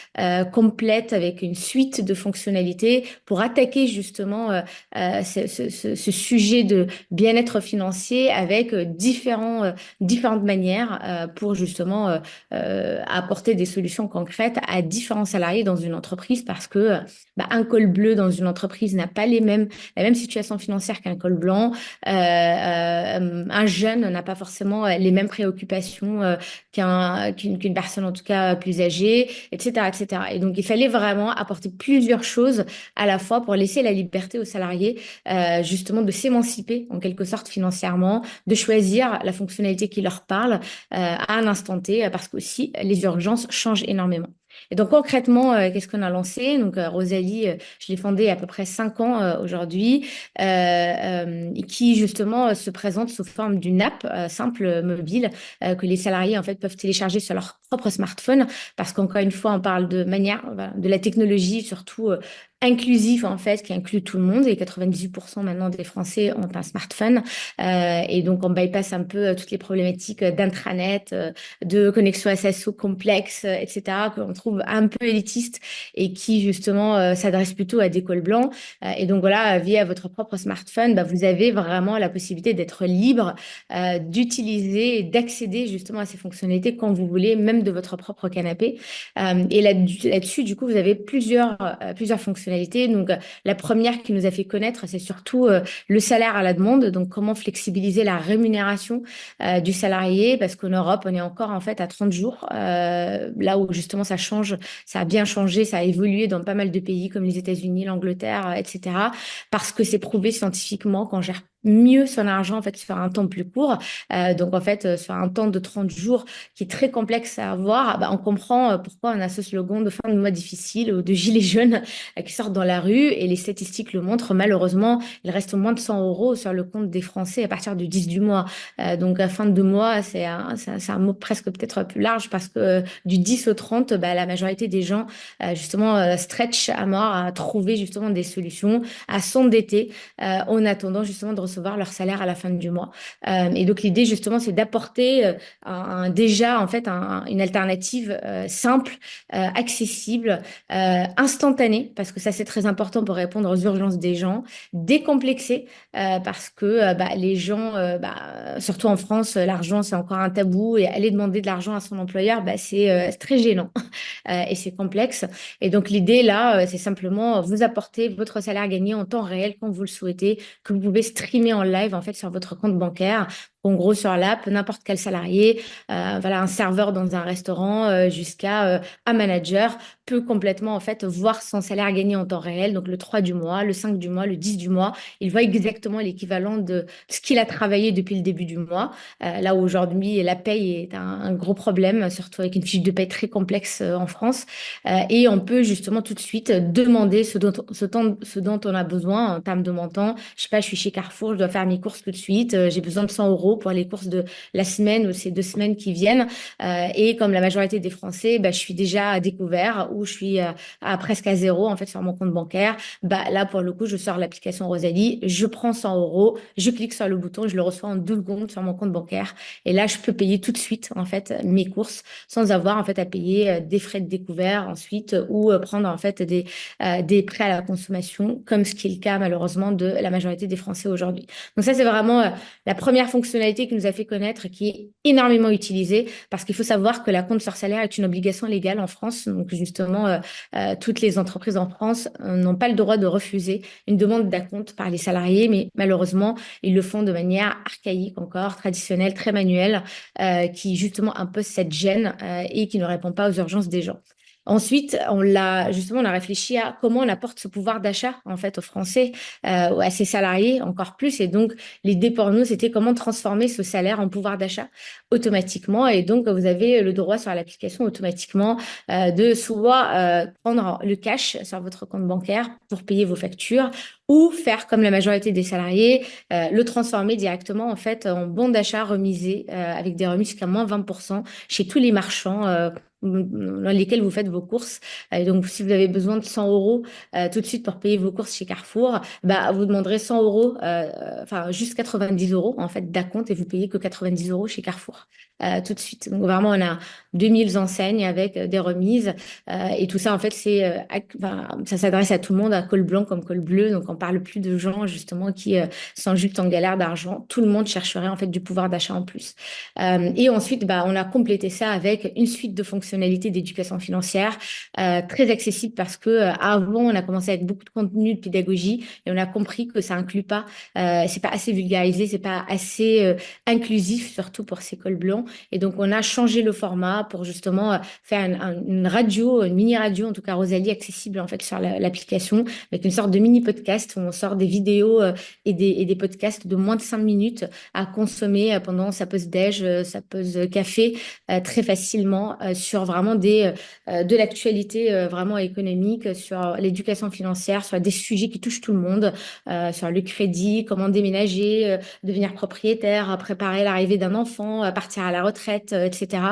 complète avec une suite de fonctionnalités pour attaquer justement ce sujet de bien-être financier avec différentes manières pour justement apporter des solutions concrètes à différents salariés dans une entreprise parce que un col bleu dans une entreprise n'a pas la même situation financière qu'un col blanc. Un jeune n'a pas forcément les mêmes préoccupations qu'une personne en tout cas plus âgée, etc., etc. Et donc il fallait vraiment apporter plusieurs choses à la fois pour laisser la liberté aux salariés justement de s'émanciper en quelque sorte financièrement, de choisir la fonctionnalité qui leur parle à un instant T, parce qu'aussi les urgences changent énormément. Et donc concrètement, qu'est-ce qu'on a lancé? Donc Rosalie, je l'ai fondée il y a à peu près 5 ans aujourd'hui, qui justement se présente sous forme d'une app simple mobile que les salariés en fait peuvent télécharger sur leur propre smartphone, parce qu'encore une fois, on parle de manière, voilà, de la technologie surtout inclusif en fait, qui inclut tout le monde, et 98% maintenant des Français ont un smartphone, et donc on bypass un peu toutes les problématiques d'intranet, de connexion SSO complexe, etc., qu'on trouve un peu élitiste et qui justement s'adresse plutôt à des cols blancs. Et donc voilà, via votre propre smartphone, vous avez vraiment la possibilité d'être libre, d'utiliser et d'accéder justement à ces fonctionnalités quand vous voulez, même de votre propre canapé. Et là-dessus, du coup, vous avez plusieurs fonctionnalités. Donc, la première qui nous a fait connaître, c'est surtout le salaire à la demande. Donc, comment flexibiliser la rémunération du salarié, parce qu'en Europe, on est encore en fait à 30 jours, là où justement ça change, ça a bien changé, ça a évolué dans pas mal de pays comme les États-Unis, l'Angleterre, etc. Parce que c'est prouvé scientifiquement qu'on gère mieux son argent en fait sur un temps plus court. Donc en fait sur un temps de 30 jours qui est très complexe à avoir, on comprend pourquoi on a ce slogan de fin de mois difficile ou de gilets jaunes qui sortent dans la rue, et les statistiques le montrent. Malheureusement, il reste moins de 100 euros sur le compte des Français à partir du 10 du mois. Donc à fin de mois, c'est un mot presque peut-être plus large, parce que du 10 au 30, la majorité des gens justement stretch à mort à trouver justement des solutions, à s'endetter en attendant justement de recevoir leur salaire à la fin du mois. Et donc l'idée justement, c'est d'apporter déjà en fait une alternative simple, accessible, instantanée, parce que ça c'est très important pour répondre aux urgences des gens, décomplexée, parce que les gens, surtout en France, l'argent c'est encore un tabou, et aller demander de l'argent à son employeur, c'est très gênant et c'est complexe. Et donc l'idée là, c'est simplement vous apporter votre salaire gagné en temps réel quand vous le souhaitez, que vous pouvez streamer en live en fait sur votre compte bancaire. En gros, sur l'app, n'importe quel salarié, un serveur dans un restaurant jusqu'à un manager peut complètement en fait voir son salaire gagné en temps réel. Donc le 3 du mois, le 5 du mois, le 10 du mois, il voit exactement l'équivalent de ce qu'il a travaillé depuis le début du mois. Là où aujourd'hui, la paye est un gros problème, surtout avec une fiche de paye très complexe en France. Et on peut justement tout de suite demander ce dont on a besoin en termes de montant. Je sais pas, je suis chez Carrefour, je dois faire mes courses tout de suite, j'ai besoin de 100 euros pour les courses de la semaine ou ces 2 semaines qui viennent. Et comme la majorité des Français, je suis déjà à découvert, ou je suis presque à zéro en fait sur mon compte bancaire. Là, pour le coup, je sors l'application Rosalie, je prends 100 euros, je clique sur le bouton, je le reçois en 2 secondes sur mon compte bancaire. Et là, je peux payer tout de suite en fait mes courses sans avoir en fait à payer des frais de découvert ensuite, ou prendre en fait des prêts à la consommation, comme ce qui est le cas malheureusement de la majorité des Français aujourd'hui. Donc ça, c'est vraiment la première fonctionnalité qui nous a fait connaître, qui est énormément utilisée, parce qu'il faut savoir que la compte sur salaire est une obligation légale en France. Donc justement, toutes les entreprises en France n'ont pas le droit de refuser une demande d'acompte par les salariés, mais malheureusement, ils le font de manière archaïque encore, traditionnelle, très manuelle, qui justement impose cette gêne et qui ne répond pas aux urgences des gens. Ensuite, on a réfléchi à comment on apporte ce pouvoir d'achat en fait aux Français, à ses salariés encore plus. Et donc, l'idée pour nous, c'était comment transformer ce salaire en pouvoir d'achat automatiquement. Et donc, vous avez le droit sur l'application automatiquement de soit prendre le cash sur votre compte bancaire pour payer vos factures, ou faire comme la majorité des salariés, le transformer directement en fait en bon d'achat remisé avec des remises jusqu'à moins 20% chez tous les marchands dans lesquels vous faites vos courses. Et donc, si vous avez besoin de 100 euros tout de suite pour payer vos courses chez Carrefour, bah, vous demanderez 100 euros, enfin juste 90 euros en fait d'acompte et vous payez que 90 euros chez Carrefour tout de suite. Donc vraiment, on a 2000 enseignes avec des remises et tout ça en fait, ça s'adresse à tout le monde, à col blanc comme col bleu. Donc on parle plus de gens justement qui sont juste en galère d'argent. Tout le monde chercherait en fait du pouvoir d'achat en plus. Et ensuite, bah, on a complété ça avec une suite de fonctionnalités d'éducation financière très accessible parce que avant, on a commencé avec beaucoup de contenu de pédagogie et on a compris que ça inclut pas, c'est pas assez vulgarisé, c'est pas assez inclusif, surtout pour ces cols blancs. Et donc, on a changé le format pour justement faire une radio, une mini radio, en tout cas Rosalie, accessible en fait sur l'application avec une sorte de mini podcast où on sort des vidéos et des podcasts de moins de 5 minutes à consommer pendant sa pause déj, sa pause café très facilement sur vraiment de l'actualité vraiment économique, sur l'éducation financière, sur des sujets qui touchent tout le monde, sur le crédit, comment déménager, devenir propriétaire, préparer l'arrivée d'un enfant, partir à la retraite, etc.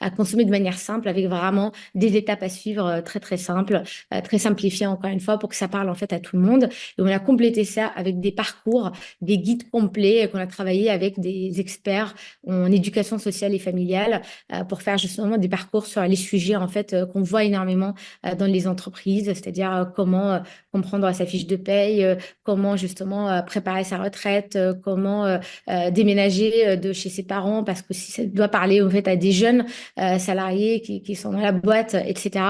À consommer de manière simple avec vraiment des étapes à suivre très très simples, très simplifiées encore une fois pour que ça parle en fait à tout le monde. Et on a complété ça avec des parcours, des guides complets qu'on a travaillé avec des experts en éducation sociale et familiale pour faire justement des parcours sur les sujets en fait qu'on voit énormément dans les entreprises, c'est-à-dire comment comprendre sa fiche de paye, comment justement préparer sa retraite, comment déménager de chez ses parents parce que si ça doit parler en fait à des jeunes salariés qui sont dans la boîte, etc.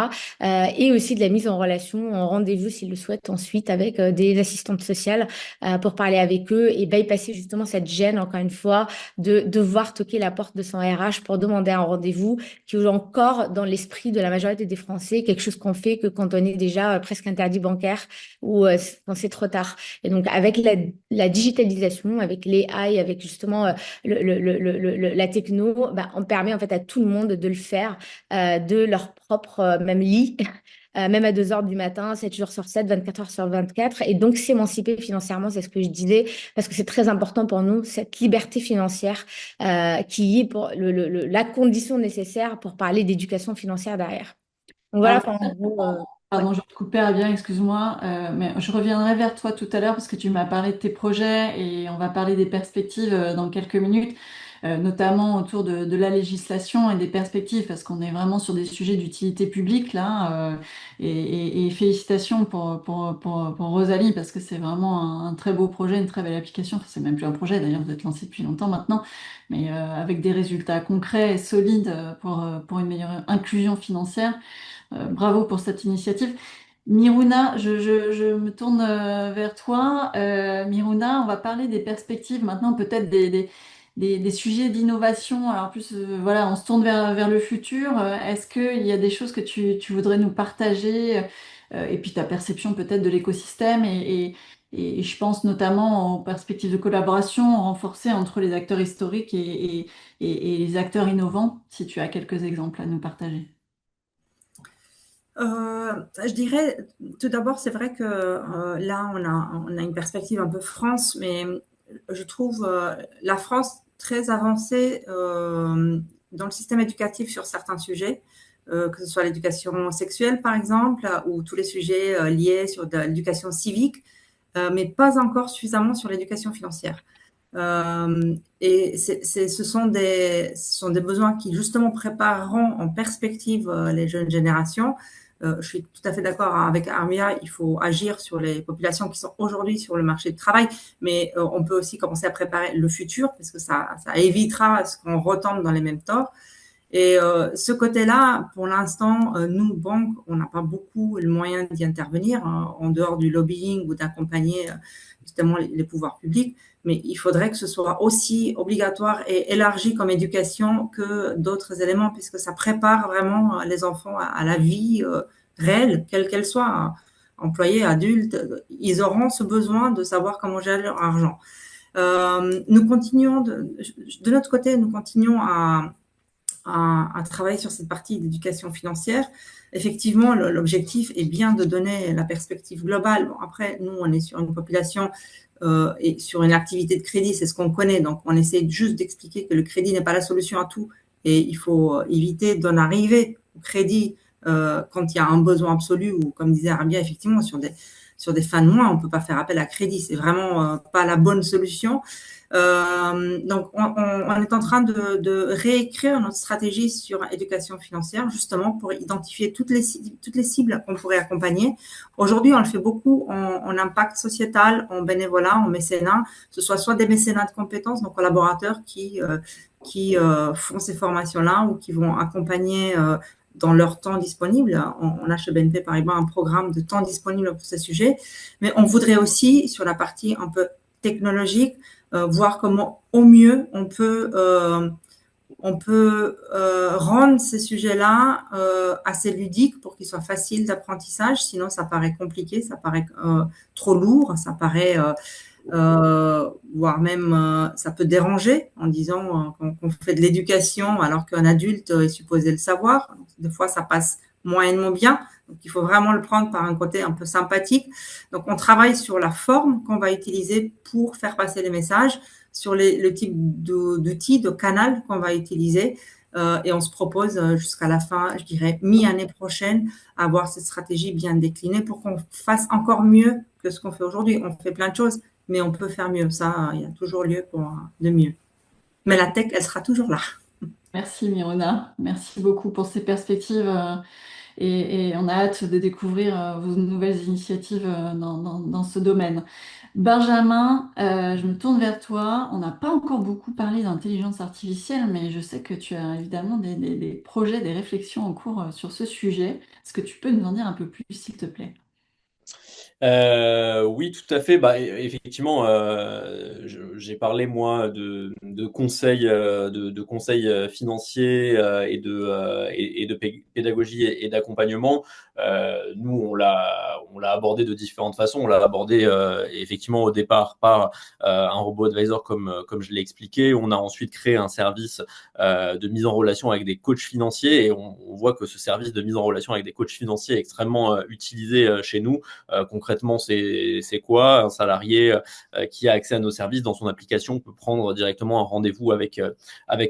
Et aussi de la mise en relation, en rendez-vous s'ils le souhaitent ensuite avec des assistantes sociales pour parler avec eux et bypasser justement cette gêne, encore une fois, de devoir toquer la porte de son RH pour demander un rendez-vous, qui est encore dans l'esprit de la majorité des Français, quelque chose qu'on fait que quand on est déjà presque interdit bancaire ou quand c'est trop tard. Et donc, avec la digitalisation, avec l'AI, avec justement la techno, bah, on permet en fait à tout le monde de le faire de leur propre même lit. Même à 2 heures du matin, 7 jours sur 7, 24 heures sur 24. Et donc, s'émanciper financièrement, c'est ce que je disais, parce que c'est très important pour nous, cette liberté financière qui est pour la condition nécessaire pour parler d'éducation financière derrière. Donc voilà, Alors, enfin, en gros, ouais. pardon, je vais te couper, bien, excuse-moi, mais je reviendrai vers toi tout à l'heure parce que tu m'as parlé de tes projets et on va parler des perspectives dans quelques minutes, notamment autour de la législation et des perspectives parce qu'on est vraiment sur des sujets d'utilité publique là. Et félicitations pour Rosalie parce que c'est vraiment un très beau projet, une très belle application. Enfin, c'est même plus un projet d'ailleurs, vous êtes lancé depuis longtemps maintenant, mais avec des résultats concrets et solides pour une meilleure inclusion financière. Bravo pour cette initiative. Miruna, je me tourne vers toi. Miruna, on va parler des perspectives maintenant, peut-être des sujets d'innovation. Alors plus, voilà, on se tourne vers le futur. Est-ce qu'il y a des choses que tu voudrais nous partager et puis ta perception peut-être de l'écosystème et je pense notamment aux perspectives de collaboration renforcées entre les acteurs historiques et les acteurs innovants, si tu as quelques exemples à nous partager. Je dirais, tout d'abord, c'est vrai que là, on a une perspective un peu France, mais je trouve la France très avancée dans le système éducatif sur certains sujets, que ce soit l'éducation sexuelle, par exemple, ou tous les sujets liés sur de l'éducation civique, mais pas encore suffisamment sur l'éducation financière. Et ce sont des besoins qui, justement, prépareront en perspective les jeunes générations. Je suis tout à fait d'accord avec Armia, il faut agir sur les populations qui sont aujourd'hui sur le marché du travail, mais on peut aussi commencer à préparer le futur parce que ça évitera ce qu'on retombe dans les mêmes torts. Et ce côté-là, pour l'instant, nous, banques, on n'a pas beaucoup le moyen d'y intervenir en dehors du lobbying ou d'accompagner justement les pouvoirs publics. Mais il faudrait que ce soit aussi obligatoire et élargi comme éducation que d'autres éléments, puisque ça prépare vraiment les enfants à la vie réelle, quelle qu'elle soit, hein. Employés, adultes, ils auront ce besoin de savoir comment gérer leur argent. Nous continuons, de notre côté, nous continuons à travailler sur cette partie d'éducation financière. Effectivement, l'objectif est bien de donner la perspective globale. Bon, après, nous, on est sur une population et sur une activité de crédit, c'est ce qu'on connaît. Donc, on essaie juste d'expliquer que le crédit n'est pas la solution à tout et il faut éviter d'en arriver au crédit quand il y a un besoin absolu ou, comme disait Arabia, effectivement, sur des fins de mois, on ne peut pas faire appel à crédit. C'est vraiment pas la bonne solution. Donc, on est en train de réécrire notre stratégie sur éducation financière, justement pour identifier toutes les cibles qu'on pourrait accompagner. Aujourd'hui, on le fait beaucoup en impact sociétal, en bénévolat, en mécénat, que ce soit des mécénats de compétences, donc collaborateurs qui font ces formations-là ou qui vont accompagner dans leur temps disponible. On a chez BNP Paribas un programme de temps disponible pour ces sujets, mais on voudrait aussi, sur la partie un peu technologique, voir comment au mieux on peut rendre ces sujets-là assez ludiques pour qu'ils soient faciles d'apprentissage. Sinon, ça paraît compliqué, ça paraît trop lourd, ça paraît voire même ça peut déranger en disant qu'on fait de l'éducation alors qu'un adulte est supposé le savoir. Donc, des fois, ça passe moyennement bien. Donc, il faut vraiment le prendre par un côté un peu sympathique. Donc, on travaille sur la forme qu'on va utiliser pour faire passer les messages, sur le type d'outils, de canal qu'on va utiliser. Et on se propose jusqu'à la fin, je dirais, mi-année prochaine, avoir cette stratégie bien déclinée pour qu'on fasse encore mieux que ce qu'on fait aujourd'hui. On fait plein de choses, mais on peut faire mieux. Ça, il y a toujours lieu pour de mieux. Mais la tech, elle sera toujours là. Merci Mirona, merci beaucoup pour ces perspectives et on a hâte de découvrir vos nouvelles initiatives dans ce domaine. Benjamin, je me tourne vers toi. On n'a pas encore beaucoup parlé d'intelligence artificielle, mais je sais que tu as évidemment des projets, des réflexions en cours sur ce sujet. Est-ce que tu peux nous en dire un peu plus, s'il te plaît? Oui, tout à fait. Bah, effectivement, j'ai parlé moi de conseils, de conseils financiers et de pédagogie et d'accompagnement. Nous, on l'a abordé de différentes façons. On l'a abordé effectivement au départ par un robot advisor comme je l'ai expliqué. On a ensuite créé un service de mise en relation avec des coachs financiers et on voit que ce service de mise en relation avec des coachs financiers est extrêmement utilisé chez nous. Concrètement, c'est quoi? Un salarié qui a accès à nos services dans son application peut prendre directement un rendez-vous avec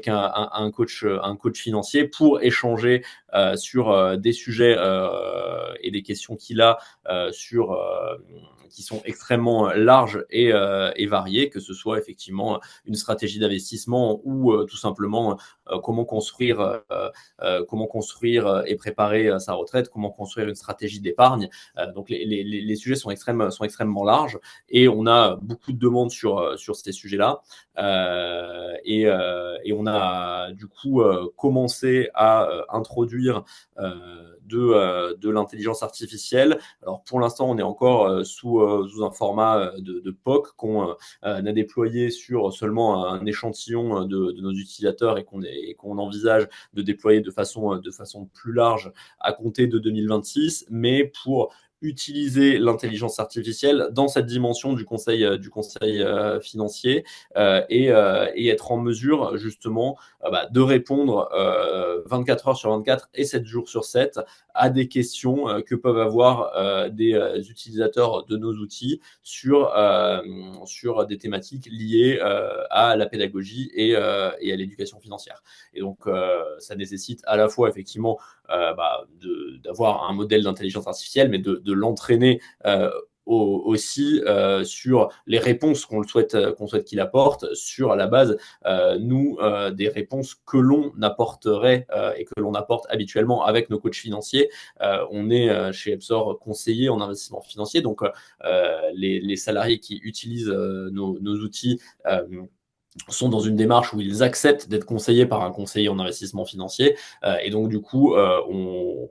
un coach financier pour échanger sur des sujets et des questions qu'il a qui sont extrêmement larges et variées, que ce soit effectivement une stratégie d'investissement ou tout simplement comment construire et préparer sa retraite, comment construire une stratégie d'épargne. Donc les sujets sont extrêmement larges et on a beaucoup de demandes sur ces sujets-là. Et on a du coup commencé à introduire de l'intelligence artificielle. Alors pour l'instant, on est encore sous un format de POC qu'on a déployé sur seulement un échantillon de nos utilisateurs et qu'on envisage de déployer de façon plus large à compter de 2026, mais pour utiliser l'intelligence artificielle dans cette dimension du conseil financier et être en mesure justement de répondre 24 heures sur 24 et 7 jours sur 7 à des questions que peuvent avoir des utilisateurs de nos outils sur des thématiques liées à la pédagogie et à l'éducation financière. Et donc, ça nécessite à la fois effectivement d'avoir un modèle d'intelligence artificielle, mais de l'entraîner aussi sur les réponses qu'on souhaite qu'il apporte, sur la base des réponses que l'on apporterait et que l'on apporte habituellement avec nos coachs financiers. On est chez Epsor conseiller en investissement financier, donc les salariés qui utilisent nos outils sont dans une démarche où ils acceptent d'être conseillés par un conseiller en investissement financier. Et donc, du coup, on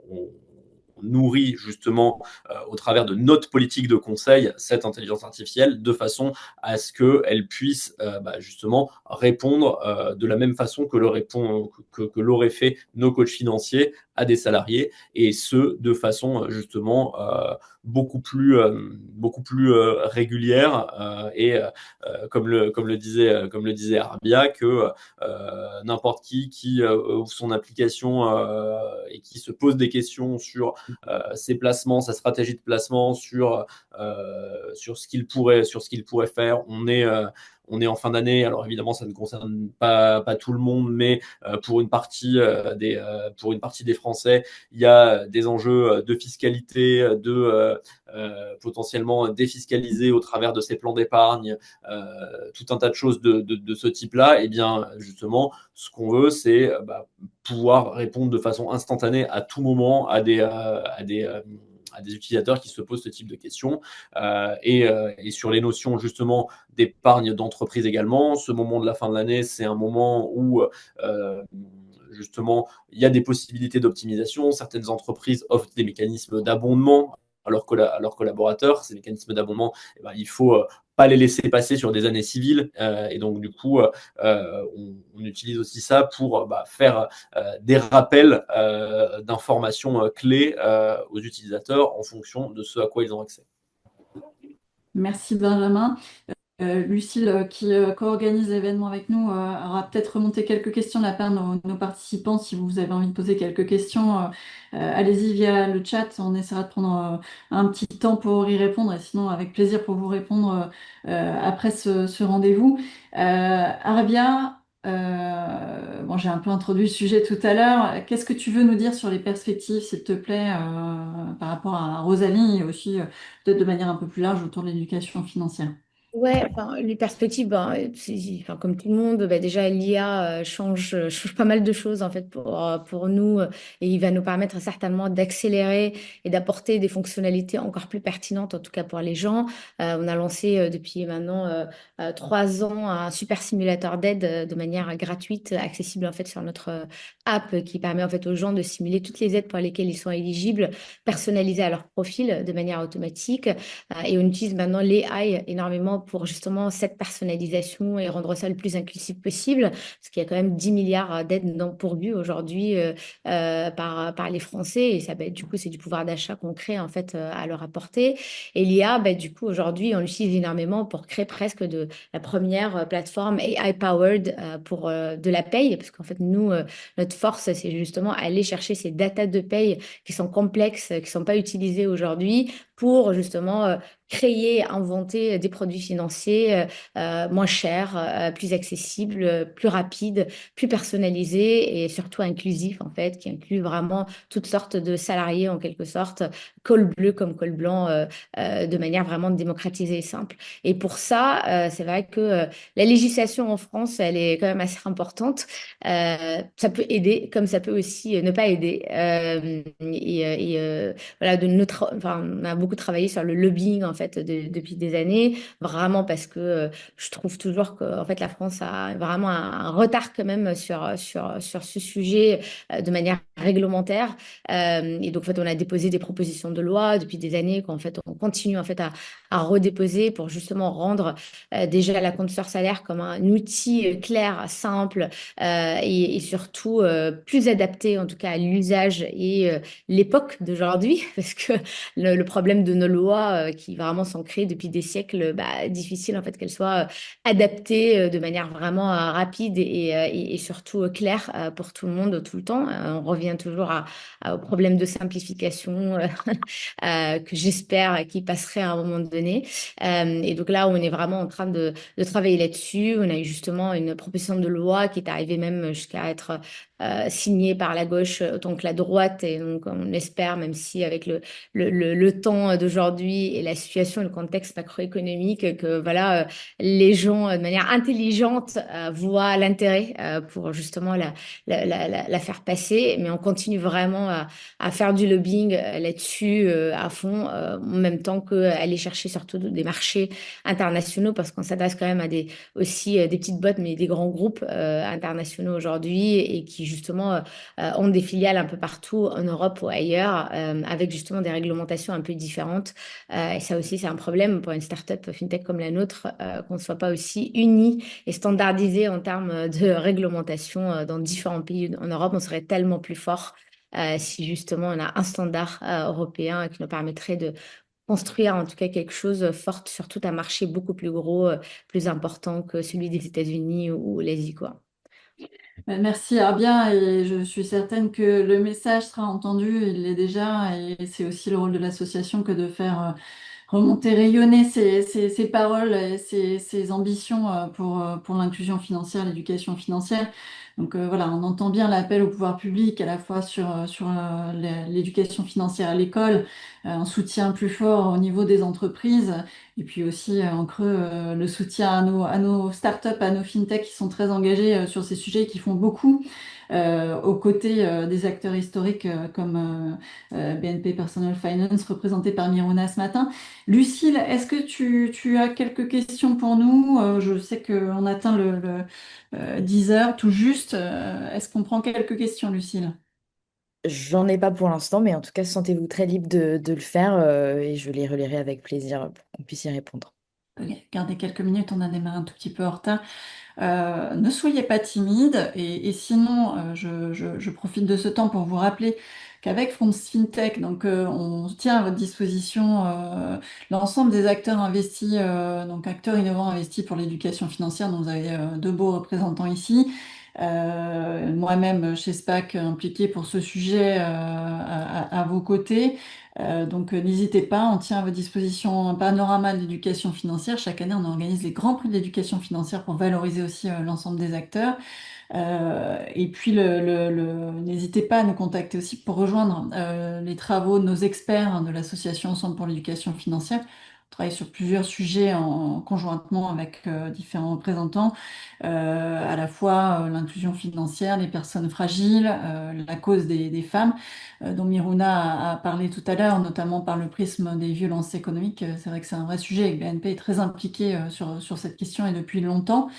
nourrit justement au travers de notre politique de conseil cette intelligence artificielle de façon à ce qu'elle puisse justement répondre de la même façon que l'auraient fait nos coachs financiers à des salariés, et ce de façon justement beaucoup plus régulière et comme le disait Arbia, que n'importe qui ouvre son application et qui se pose des questions sur ses placements, sa stratégie de placement, sur ce qu'il pourrait faire. On est en fin d'année, alors évidemment ça ne concerne pas tout le monde, mais pour une partie des Français, il y a des enjeux de fiscalité, potentiellement défiscaliser au travers de ces plans d'épargne, tout un tas de choses de ce type-là. Et bien justement, ce qu'on veut, c'est pouvoir répondre de façon instantanée à tout moment à des utilisateurs qui se posent ce type de questions. Et sur les notions justement d'épargne d'entreprise également, ce moment de la fin de l'année, c'est un moment où justement il y a des possibilités d'optimisation. Certaines entreprises offrent des mécanismes d'abondement à leurs collaborateurs. Ces mécanismes d'abondement, il faut pas les laisser passer sur des années civiles. Et donc, du coup, on utilise aussi ça pour faire des rappels d'informations clés aux utilisateurs en fonction de ce à quoi ils ont accès. Merci Benjamin. Lucille, qui co-organise l'événement avec nous, aura peut-être remonté quelques questions de la part de nos participants. Si vous avez envie de poser quelques questions, allez-y via le chat. On essaiera de prendre un petit temps pour y répondre, et sinon avec plaisir pour vous répondre après ce rendez-vous. Arabia, bon, j'ai un peu introduit le sujet tout à l'heure. Qu'est-ce que tu veux nous dire sur les perspectives, s'il te plaît, par rapport à Rosalie, et aussi peut-être de manière un peu plus large autour de l'éducation financière? Ouais, enfin, les perspectives, enfin, comme tout le monde, déjà l'IA change pas mal de choses en fait pour nous, et il va nous permettre certainement d'accélérer et d'apporter des fonctionnalités encore plus pertinentes, en tout cas pour les gens. On a lancé depuis maintenant 3 ans un super simulateur d'aide de manière gratuite, accessible en fait sur notre app, qui permet en fait aux gens de simuler toutes les aides pour lesquelles ils sont éligibles, personnalisées à leur profil de manière automatique. Et on utilise maintenant l'AI énormément pour justement cette personnalisation et rendre ça le plus inclusif possible, parce qu'il y a quand même 10 milliards d'aides non pourvues aujourd'hui par les Français, et ça, du coup, c'est du pouvoir d'achat qu'on crée en fait à leur apporter. Et l'IA, du coup, aujourd'hui, on l'utilise énormément pour créer presque la première plateforme AI-powered pour de la paye, parce qu'en fait, nous, notre force, c'est justement aller chercher ces datas de paye qui sont complexes, qui ne sont pas utilisées aujourd'hui, pour justement créer, inventer des produits financiers moins chers, plus accessibles, plus rapides, plus personnalisés et surtout inclusifs en fait, qui incluent vraiment toutes sortes de salariés en quelque sorte, col bleu comme col blanc, de manière vraiment démocratisée et simple. Et pour ça, c'est vrai que la législation en France, elle est quand même assez importante. Ça peut aider, comme ça peut aussi ne pas aider. Voilà, enfin, on a beaucoup travaillé sur le lobbying en fait depuis des années, vraiment parce que je trouve toujours que en fait la France a vraiment un retard quand même sur ce sujet de manière réglementaire. Et donc en fait on a déposé des propositions de loi depuis des années qu'en fait on continue en fait à redéposer pour justement rendre déjà la compte salaire comme un outil clair, simple et surtout plus adapté en tout cas à l'usage et l'époque d'aujourd'hui, parce que le problème de nos lois qui vraiment sont créées depuis des siècles, difficile en fait qu'elles soient adaptées de manière vraiment rapide et surtout claire pour tout le monde tout le temps. On revient toujours au problème de simplification que j'espère qui passerait à un moment donné. Et donc là, on est vraiment en train de travailler là-dessus. On a eu justement une proposition de loi qui est arrivée même jusqu'à être signé par la gauche autant que la droite. Et donc, on espère, même si avec le temps d'aujourd'hui et la situation et le contexte macroéconomique, que voilà, les gens, de manière intelligente, voient l'intérêt pour justement la faire passer. Mais on continue vraiment à faire du lobbying là-dessus à fond, en même temps qu'aller chercher surtout des marchés internationaux, parce qu'on s'adresse quand même à aussi des petites boîtes, mais des grands groupes internationaux aujourd'hui et qui justement ont des filiales un peu partout en Europe ou ailleurs, avec justement des réglementations un peu différentes. Et ça aussi, c'est un problème pour une startup fintech comme la nôtre, qu'on ne soit pas aussi unis et standardisés en termes de réglementation dans différents pays en Europe. On serait tellement plus fort si justement on a un standard européen qui nous permettrait de construire en tout cas quelque chose fort sur tout un marché beaucoup plus gros, plus important que celui des États-Unis ou l'Asie, quoi. Merci Arbia, et je suis certaine que le message sera entendu, il l'est déjà, et c'est aussi le rôle de l'association que de faire remonter, rayonner ces paroles, et ces ambitions pour l'inclusion financière, l'éducation financière. Donc voilà, on entend bien l'appel au pouvoir public à la fois sur l'éducation financière à l'école, un soutien plus fort au niveau des entreprises, et puis aussi en creux le soutien à nos startups, à nos fintechs qui sont très engagés sur ces sujets, et qui font beaucoup aux côtés des acteurs historiques comme BNP Personal Finance, représenté par Miruna ce matin. Lucille, est-ce que tu as quelques questions pour nous? Je sais qu'on atteint le 10 heures tout juste. Est-ce qu'on prend quelques questions, Lucille? J'en ai pas pour l'instant, mais en tout cas, sentez-vous très libre de le faire et je les relirai avec plaisir pour qu'on puisse y répondre. Ok, gardez quelques minutes, on a démarré un tout petit peu en retard. Ne soyez pas timide, et sinon, je profite de ce temps pour vous rappeler qu'avec France FinTech, donc, on tient à votre disposition l'ensemble des acteurs investis, donc acteurs innovants investis pour l'éducation financière, dont vous avez deux beaux représentants ici. Moi-même chez SPAC impliqué pour ce sujet à vos côtés. Donc n'hésitez pas, on tient à votre disposition un panorama de l'éducation financière. Chaque année, on organise les grands prix de l'éducation financière pour valoriser aussi l'ensemble des acteurs. Et puis, n'hésitez pas à nous contacter aussi pour rejoindre les travaux de nos experts de l'association Ensemble pour l'éducation financière. On travaille sur plusieurs sujets conjointement avec différents représentants, à la fois l'inclusion financière, les personnes fragiles, la cause des femmes, dont Miruna a parlé tout à l'heure, notamment par le prisme des violences économiques. C'est vrai que c'est un vrai sujet et que BNP est très impliqué sur cette question, et depuis longtemps.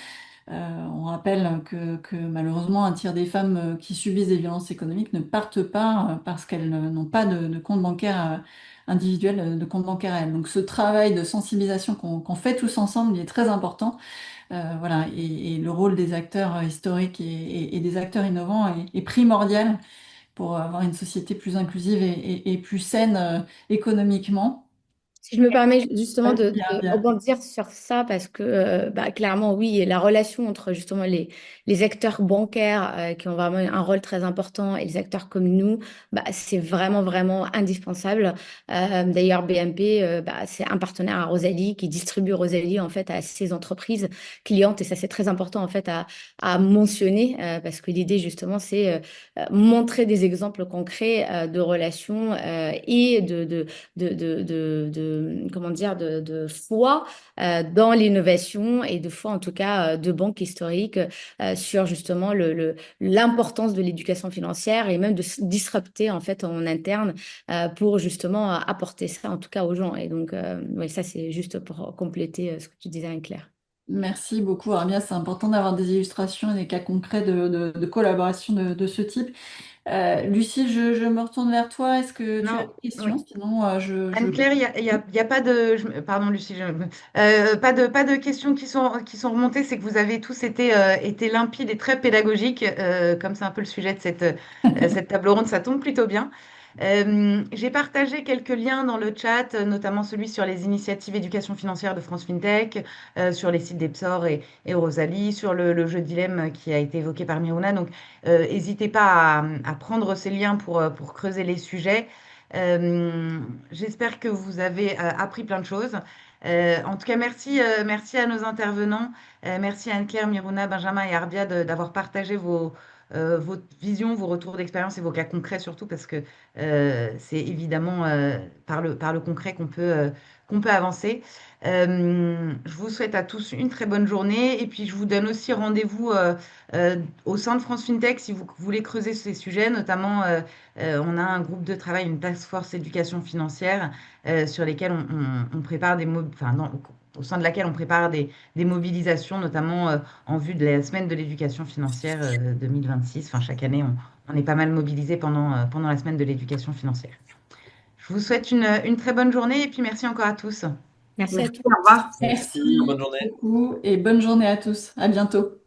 On rappelle que malheureusement, un tiers des femmes qui subissent des violences économiques ne partent pas parce qu'elles n'ont pas de compte bancaire individuel, de compte bancaire à elles. Donc ce travail de sensibilisation qu'on fait tous ensemble, il est très important. Voilà, et le rôle des acteurs historiques et des acteurs innovants est primordial pour avoir une société plus inclusive et plus saine économiquement. Si je me permets justement de Bien, bien. rebondir sur ça, parce que bah, clairement, oui, la relation entre justement les acteurs bancaires qui ont vraiment un rôle très important et les acteurs comme nous, bah, c'est vraiment, vraiment indispensable. D'ailleurs, BNP, bah, c'est un partenaire à Rosalie qui distribue Rosalie en fait à ses entreprises clientes, et ça, c'est très important en fait à mentionner, parce que l'idée justement, c'est montrer des exemples concrets de relations et comment dire, de foi dans l'innovation, et de foi en tout cas de banque historique sur justement l'importance de l'éducation financière, et même de se disrupter en fait en interne pour justement apporter ça en tout cas aux gens. Et donc, ouais, ça c'est juste pour compléter ce que tu disais, Anne-Claire. Merci beaucoup, Armia. C'est important d'avoir des illustrations et des cas concrets de collaboration de ce type. Lucie, je me retourne vers toi. Est-ce que tu as Non, des questions? oui. Sinon, Anne-Claire, il y a pas de, pardon Lucie, pas de questions qui sont remontées. C'est que vous avez tous été limpides et très pédagogiques, comme c'est un peu le sujet de cette table ronde, ça tombe plutôt bien. J'ai partagé quelques liens dans le chat, notamment celui sur les initiatives éducation financière de France FinTech, sur les sites d'Epsor et Rosalie, sur le jeu dilemme qui a été évoqué par Miruna. Donc, n'hésitez pas à prendre ces liens pour creuser les sujets. Euh, J'espère que vous avez appris plein de choses. En tout cas, merci à nos intervenants. Merci à Anne-Claire, Miruna, Benjamin et Arbia d'avoir partagé votre vision, vos retours d'expérience et vos cas concrets surtout, parce que c'est évidemment par le concret qu'on peut avancer. Je vous souhaite à tous une très bonne journée et puis je vous donne aussi rendez-vous au sein de France FinTech si vous voulez creuser ces sujets, notamment on a un groupe de travail, une task force éducation financière sur lesquels on prépare au sein de laquelle on prépare des mobilisations, notamment en vue de la semaine de l'éducation financière 2026. Enfin, chaque année, on est pas mal mobilisé pendant la semaine de l'éducation financière. Je vous souhaite une très bonne journée et puis merci encore à tous. Merci à Merci, tous. au revoir. Merci, bonne journée. beaucoup et bonne journée à tous. À bientôt.